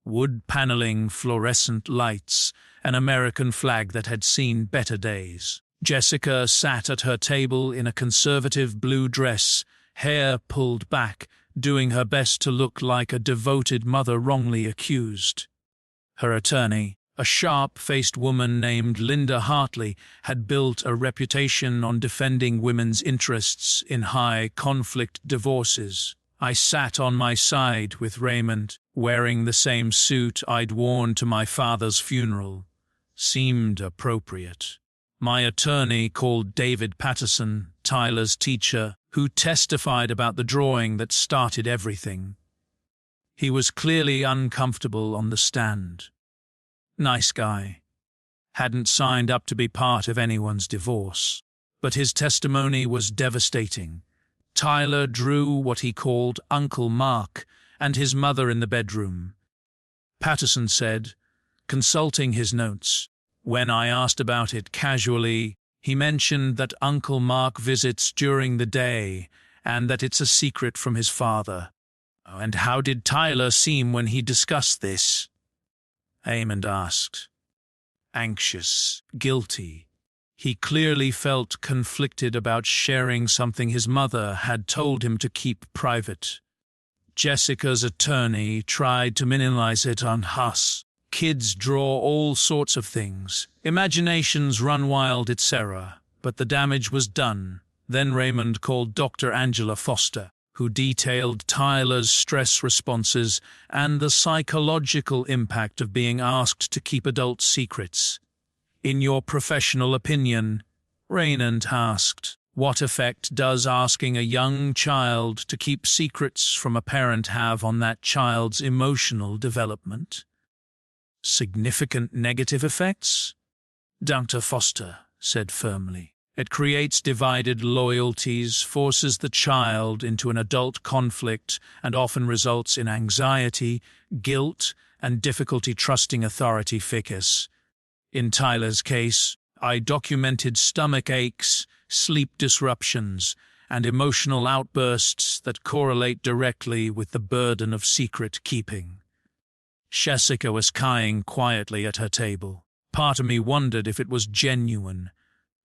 Wood paneling, fluorescent lights, an American flag that had seen better days. Jessica sat at her table in a conservative blue dress, hair pulled back, doing her best to look like a devoted mother wrongly accused. Her attorney, a sharp-faced woman named Linda Hartley, had built a reputation on defending women's interests in high-conflict divorces. I sat on my side with Raymond, wearing the same suit I'd worn to my father's funeral. Seemed appropriate. My attorney called David Patterson, Tyler's teacher, who testified about the drawing that started everything. He was clearly uncomfortable on the stand. Nice guy. Hadn't signed up to be part of anyone's divorce. But his testimony was devastating. Tyler drew what he called Uncle Mark and his mother in the bedroom. Patterson said, consulting his notes, when I asked about it casually, he mentioned that Uncle Mark visits during the day and that it's a secret from his father. And how did Tyler seem when he discussed this? Eamon asked. Anxious, guilty. He clearly felt conflicted about sharing something his mother had told him to keep private. Jessica's attorney tried to minimize it on Huss. Kids draw all sorts of things. Imaginations run wild, etc. But the damage was done. Then Raymond called Dr. Angela Foster, who detailed Tyler's stress responses and the psychological impact of being asked to keep adult secrets. In your professional opinion, Raymond asked, what effect does asking a young child to keep secrets from a parent have on that child's emotional development? Significant negative effects? Dr. Foster said firmly. It creates divided loyalties, forces the child into an adult conflict, and often results in anxiety, guilt, and difficulty trusting authority figures. In Tyler's case, I documented stomach aches, sleep disruptions, and emotional outbursts that correlate directly with the burden of secret keeping. Jessica was crying quietly at her table. Part of me wondered if it was genuine.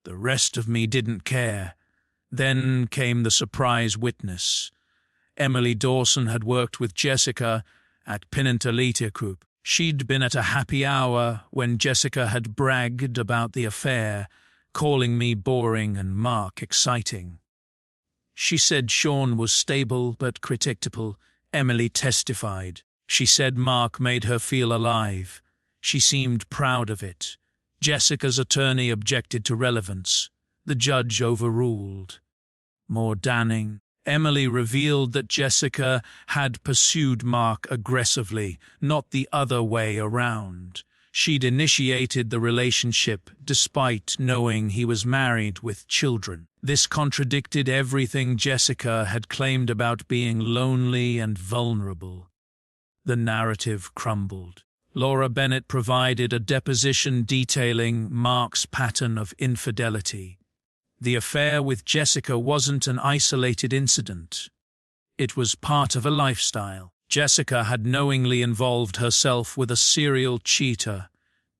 The rest of me didn't care. Then came the surprise witness. Emily Dawson had worked with Jessica at Elite Group. She'd been at a happy hour when Jessica had bragged about the affair, calling me boring and Mark exciting. She said Sean was stable but predictable, Emily testified. She said Mark made her feel alive. She seemed proud of it. Jessica's attorney objected to relevance. The judge overruled. More damning, Emily revealed that Jessica had pursued Mark aggressively, not the other way around. She'd initiated the relationship despite knowing he was married with children. This contradicted everything Jessica had claimed about being lonely and vulnerable. The narrative crumbled. Laura Bennett provided a deposition detailing Mark's pattern of infidelity. The affair with Jessica wasn't an isolated incident. It was part of a lifestyle. Jessica had knowingly involved herself with a serial cheater.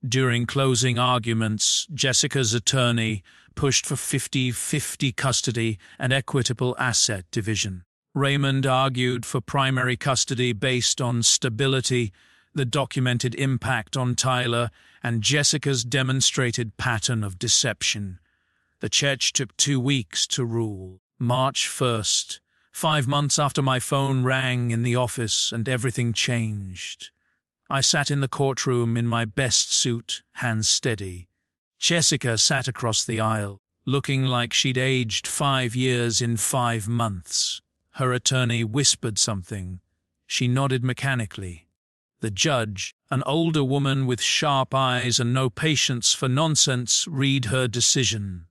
During closing arguments, Jessica's attorney pushed for 50-50 custody and equitable asset division. Raymond argued for primary custody based on stability, the documented impact on Tyler, and Jessica's demonstrated pattern of deception. The judge took 2 weeks to rule. March 1st, 5 months after my phone rang in the office and everything changed. I sat in the courtroom in my best suit, hands steady. Jessica sat across the aisle. looking like she'd aged 5 years in 5 months. Her attorney whispered something. She nodded mechanically. The judge, an older woman with sharp eyes and no patience for nonsense, read her decision.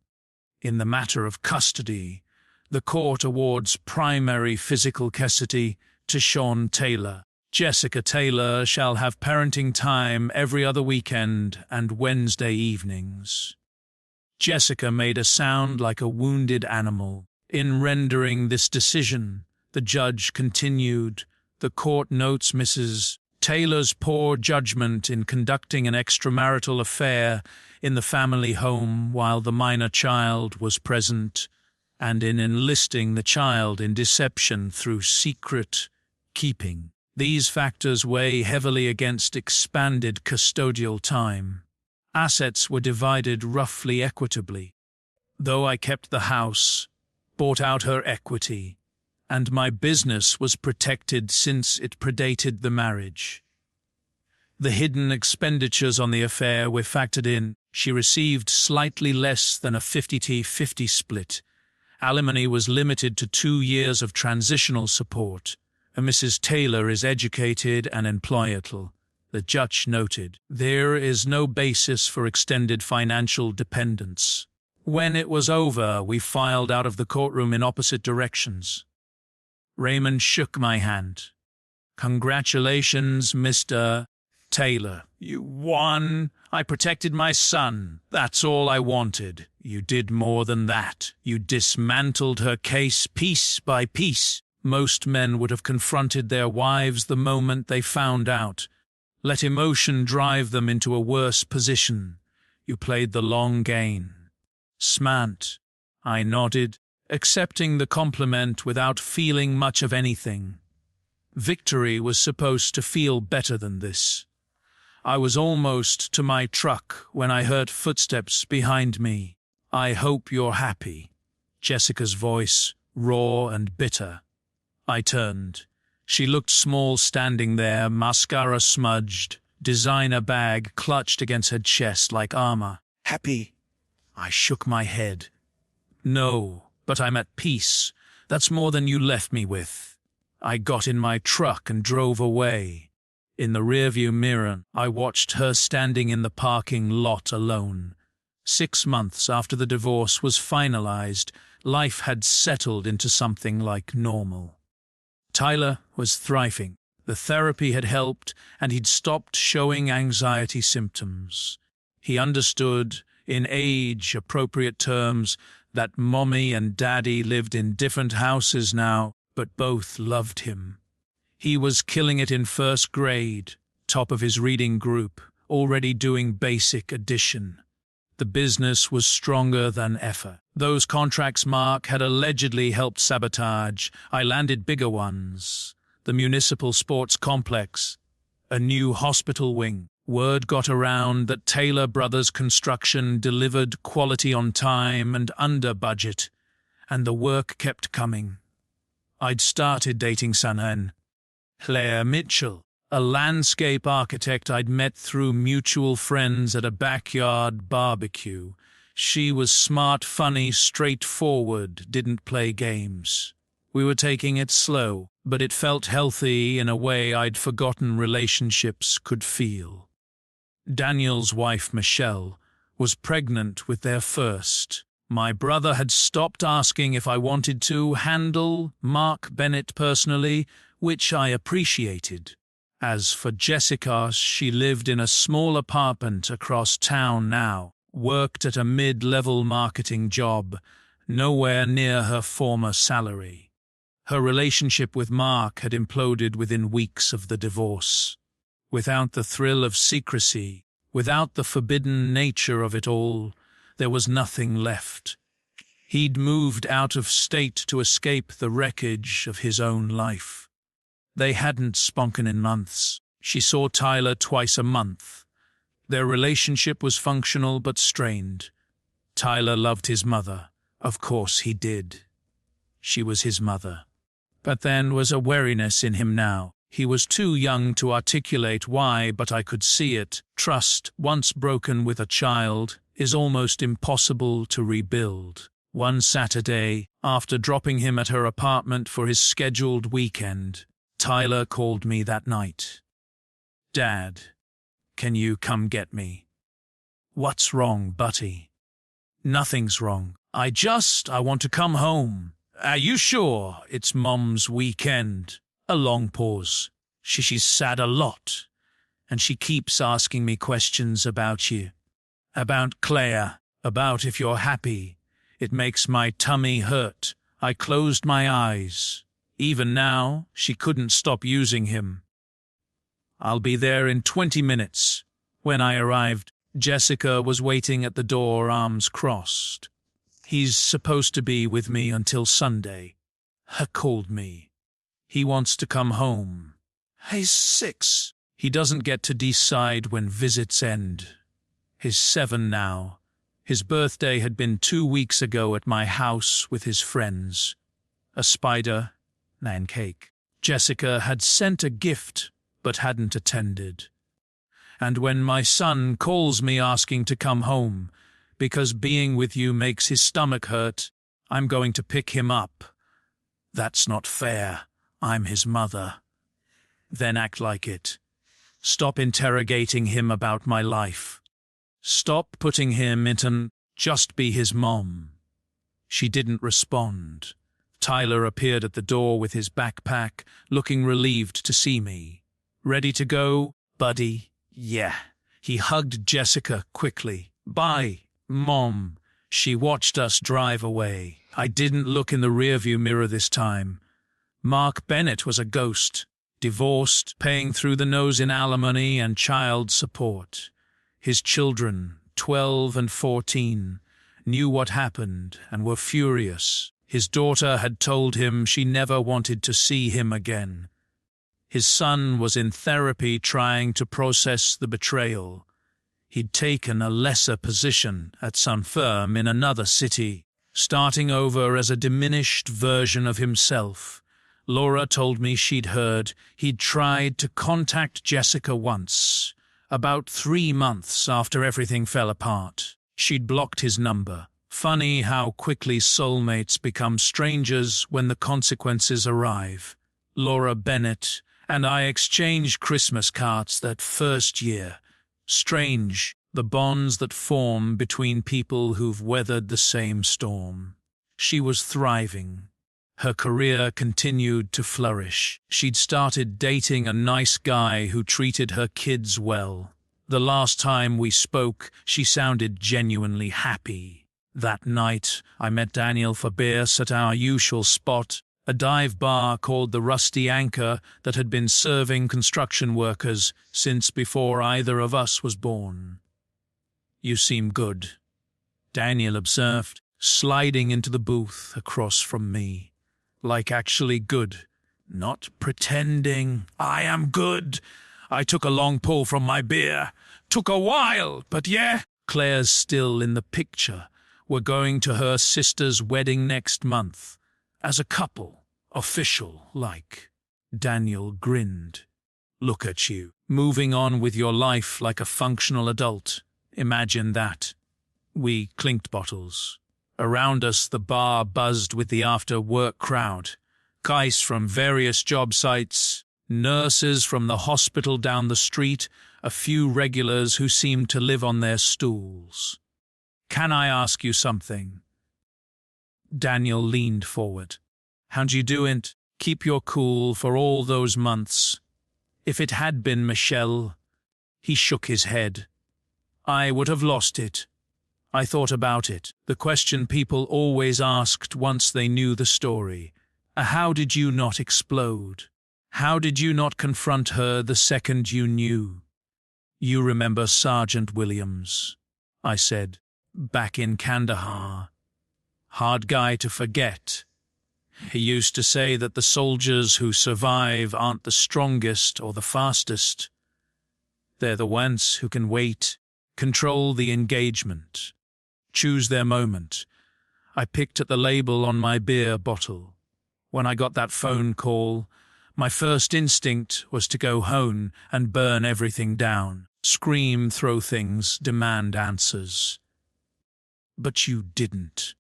In the matter of custody, the court awards primary physical custody to Sean Taylor. Jessica Taylor shall have parenting time every other weekend and Wednesday evenings. Jessica made a sound like a wounded animal. In rendering this decision, the judge continued, "The court notes Mrs. Taylor's poor judgment in conducting an extramarital affair in the family home while the minor child was present, and in enlisting the child in deception through secret keeping. These factors weigh heavily against expanded custodial time. Assets were divided roughly equitably. Though I kept the house, bought out her equity, and my business was protected since it predated the marriage. The hidden expenditures on the affair were factored in. She received slightly less than a 50-50 split. Alimony was limited to 2 years of transitional support. Mrs. Taylor is educated and employable," the judge noted. "There is no basis for extended financial dependence." When it was over, we filed out of the courtroom in opposite directions. Raymond shook my hand. "Congratulations, Mr. Taylor. You won. I protected my son. That's all I wanted. You did more than that. You dismantled her case piece by piece. Most men would have confronted their wives the moment they found out. Let emotion drive them into a worse position. You played the long game." "Smart." I nodded, accepting the compliment without feeling much of anything. Victory was supposed to feel better than this. I was almost to my truck when I heard footsteps behind me. "I hope you're happy." Jessica's voice, raw and bitter. I turned. She looked small standing there, mascara smudged, designer bag clutched against her chest like armor. "Happy?" I shook my head. "No, but I'm at peace. That's more than you left me with." I got in my truck and drove away. In the rearview mirror, I watched her standing in the parking lot alone. 6 months after the divorce was finalized, life had settled into something like normal. Tyler was thriving. The therapy had helped, and he'd stopped showing anxiety symptoms. He understood, in age-appropriate terms, that Mommy and Daddy lived in different houses now, but both loved him. He was killing it in first grade, top of his reading group, already doing basic addition. The business was stronger than ever. Those contracts Mark had allegedly helped sabotage, I landed bigger ones. The municipal sports complex, a new hospital wing. Word got around that Taylor Brothers Construction delivered quality on time and under budget, and the work kept coming. I'd started dating Sanhan, Claire Mitchell, a landscape architect I'd met through mutual friends at a backyard barbecue. She was smart, funny, straightforward, didn't play games. We were taking it slow, but it felt healthy in a way I'd forgotten relationships could feel. Daniel's wife, Michelle, was pregnant with their first. My brother had stopped asking if I wanted to handle Mark Bennett personally, which I appreciated. As for Jessica, she lived in a small apartment across town now, worked at a mid-level marketing job, nowhere near her former salary. Her relationship with Mark had imploded within weeks of the divorce. Without the thrill of secrecy, without the forbidden nature of it all, there was nothing left. He'd moved out of state to escape the wreckage of his own life. They hadn't spoken in months. She saw Tyler twice a month. Their relationship was functional but strained. Tyler loved his mother. Of course he did. She was his mother. But then was a wariness in him now. He was too young to articulate why, but I could see it. Trust, once broken with a child, is almost impossible to rebuild. One Saturday, after dropping him at her apartment for his scheduled weekend, Tyler called me that night. "Dad, can you come get me?" "What's wrong, Butty?" "Nothing's wrong. I want to come home." "Are you sure it's Mom's weekend?" A long pause. She's sad a lot, and she keeps asking me questions about you. About Claire, about if you're happy. It makes my tummy hurt. I closed my eyes. Even now, she couldn't stop using him. "I'll be there in 20 minutes. When I arrived, Jessica was waiting at the door, arms crossed. "He's supposed to be with me until Sunday." He called me. He wants to come home. He's 6. He doesn't get to decide when visits end. He's 7 now. His birthday had been 2 weeks ago at my house with his friends. A spider and cake. Jessica had sent a gift, but hadn't attended. And when my son calls me asking to come home, because being with you makes his stomach hurt, I'm going to pick him up. That's not fair. I'm his mother. Then act like it. Stop interrogating him about my life. Stop putting him into just be his mom. She didn't respond. Tyler appeared at the door with his backpack, looking relieved to see me. "Ready to go, buddy?" "Yeah." He hugged Jessica quickly. "Bye, Mom." She watched us drive away. I didn't look in the rearview mirror this time. Mark Bennett was a ghost, divorced, paying through the nose in alimony and child support. His children, 12 and 14, knew what happened and were furious. His daughter had told him she never wanted to see him again. His son was in therapy trying to process the betrayal. He'd taken a lesser position at some firm in another city, starting over as a diminished version of himself. Laura told me she'd heard he'd tried to contact Jessica once, about 3 months after everything fell apart. She'd blocked his number. Funny how quickly soulmates become strangers when the consequences arrive. Laura Bennett and I exchanged Christmas cards that first year. Strange, the bonds that form between people who've weathered the same storm. She was thriving. Her career continued to flourish. She'd started dating a nice guy who treated her kids well. The last time we spoke, she sounded genuinely happy. That night, I met Daniel for beers at our usual spot, a dive bar called the Rusty Anchor that had been serving construction workers since before either of us was born. "You seem good," Daniel observed, sliding into the booth across from me. "Like actually good, not pretending. I am good." I took a long pull from my beer. "Took a while, but yeah." "Claire's still in the picture. We're going to her sister's wedding next month. As a couple. Official, like." Daniel grinned. "Look at you, moving on with your life like a functional adult. Imagine that." We clinked bottles. Around us the bar buzzed with the after-work crowd. Guys from various job sites, nurses from the hospital down the street, a few regulars who seemed to live on their stools. "Can I ask you something?" Daniel leaned forward. "How'd you do it? Keep your cool for all those months. If it had been Michelle..." He shook his head. "I would have lost it." I thought about it, the question people always asked once they knew the story. How did you not explode? How did you not confront her the second you knew? "You remember Sergeant Williams," I said, "back in Kandahar. Hard guy to forget. He used to say that the soldiers who survive aren't the strongest or the fastest. They're the ones who can wait, control the engagement, choose their moment." I picked at the label on my beer bottle. When I got that phone call, my first instinct was to go home and burn everything down, scream, throw things, demand answers. But you didn't.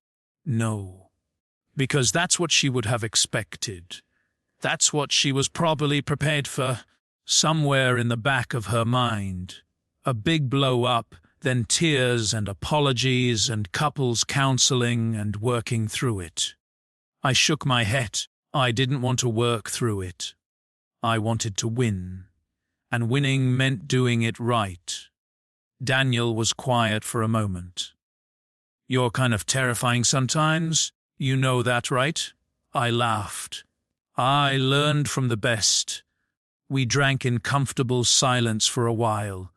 No. Because that's what she would have expected. That's what she was probably prepared for, somewhere in the back of her mind. A big blow-up, then tears and apologies and couples counseling and working through it. I shook my head. I didn't want to work through it. I wanted to win. And winning meant doing it right. Daniel was quiet for a moment. You're kind of terrifying sometimes. You know that, right? I laughed. I learned from the best. We drank in comfortable silence for a while.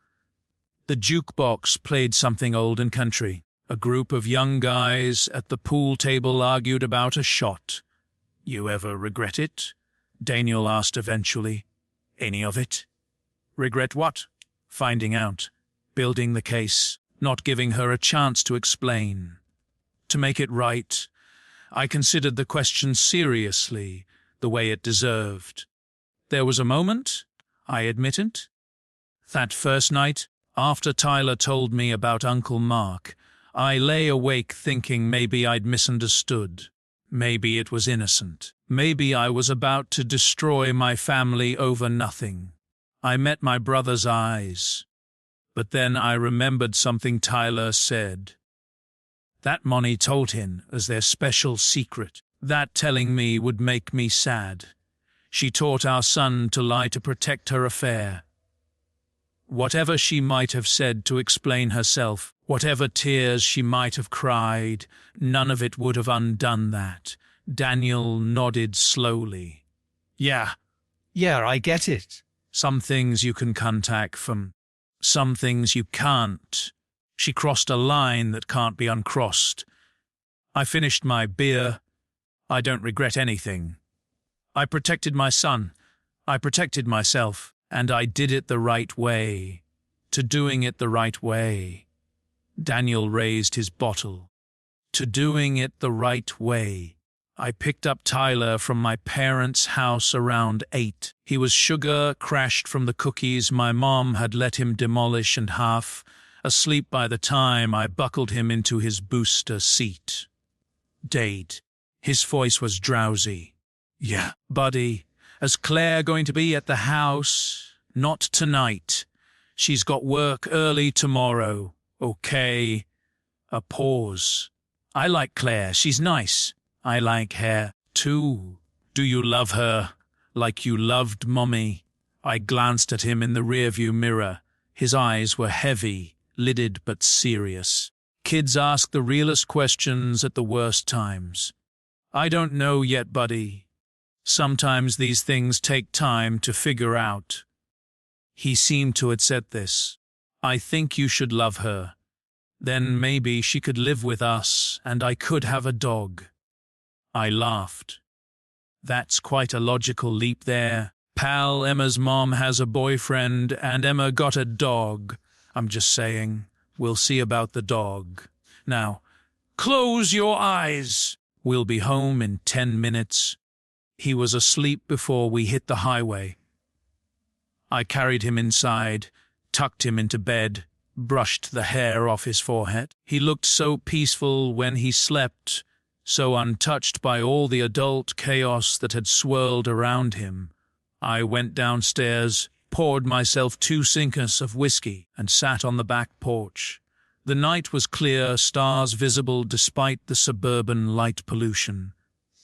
The jukebox played something old and country. A group of young guys at the pool table argued about a shot. You ever regret it? Daniel asked eventually. Any of it? Regret what? Finding out. Building the case. Not giving her a chance to explain. To make it right, I considered the question seriously, the way it deserved. There was a moment, I admitted. That first night, after Tyler told me about Uncle Mark, I lay awake thinking maybe I'd misunderstood. Maybe it was innocent. Maybe I was about to destroy my family over nothing. I met my brother's eyes. But then I remembered something Tyler said. That Moni told him as their special secret. That telling me would make me sad. She taught our son to lie to protect her affair. Whatever she might have said to explain herself, whatever tears she might have cried, none of it would have undone that. Daniel nodded slowly. Yeah, I get it. Some things you can contact from. Some things you can't. She crossed a line that can't be uncrossed. I finished my beer. I don't regret anything. I protected my son. I protected myself. And I did it the right way. To doing it the right way. Daniel raised his bottle. To doing it the right way. I picked up Tyler from my parents' house around 8. He was sugar crashed from the cookies my mom had let him demolish and half asleep by the time I buckled him into his booster seat. Dade. His voice was drowsy. Yeah, buddy. Is Claire going to be at the house? Not tonight. She's got work early tomorrow. Okay. A pause. I like Claire. She's nice. I like her, too. Do you love her? Like you loved Mommy? I glanced at him in the rearview mirror. His eyes were heavy, lidded but serious. Kids ask the realest questions at the worst times. I don't know yet, buddy. Sometimes these things take time to figure out. He seemed to have said this. I think you should love her. Then maybe she could live with us and I could have a dog. I laughed. That's quite a logical leap there. Pal, Emma's mom has a boyfriend and Emma got a dog. I'm just saying, we'll see about the dog. Now, close your eyes. We'll be home in 10 minutes. He was asleep before we hit the highway. I carried him inside, tucked him into bed, brushed the hair off his forehead. He looked so peaceful when he slept, so untouched by all the adult chaos that had swirled around him. I went downstairs, poured myself 2 sinkers of whiskey, and sat on the back porch. The night was clear, stars visible despite the suburban light pollution.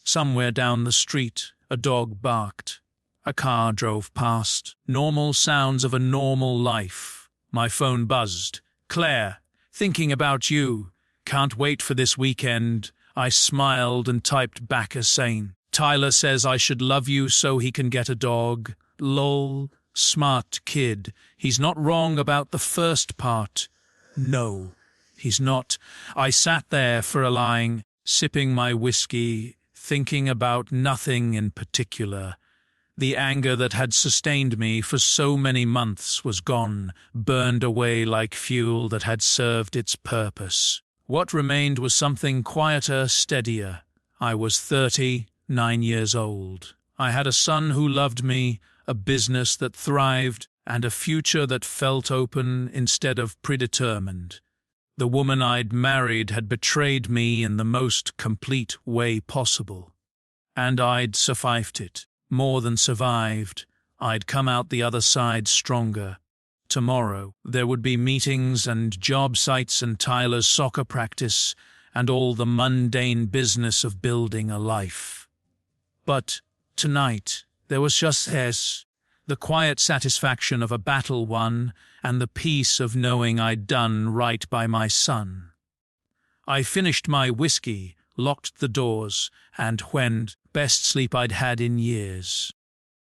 Somewhere down the street, a dog barked. A car drove past. Normal sounds of a normal life. My phone buzzed. Claire, thinking about you. Can't wait for this weekend. I smiled and typed back a saying. Tyler says I should love you so he can get a dog. Lol. Smart kid. He's not wrong about the first part. No, he's not. I sat there for a line, sipping my whiskey, thinking about nothing in particular. The anger that had sustained me for so many months was gone, burned away like fuel that had served its purpose. What remained was something quieter, steadier. I was 39 years old. I had a son who loved me, a business that thrived, and a future that felt open instead of predetermined. The woman I'd married had betrayed me in the most complete way possible. And I'd survived it. More than survived. I'd come out the other side stronger. Tomorrow, there would be meetings and job sites and Tyler's soccer practice and all the mundane business of building a life. But tonight, there was just this, the quiet satisfaction of a battle won and the peace of knowing I'd done right by my son. I finished my whiskey, locked the doors, and went best sleep I'd had in years.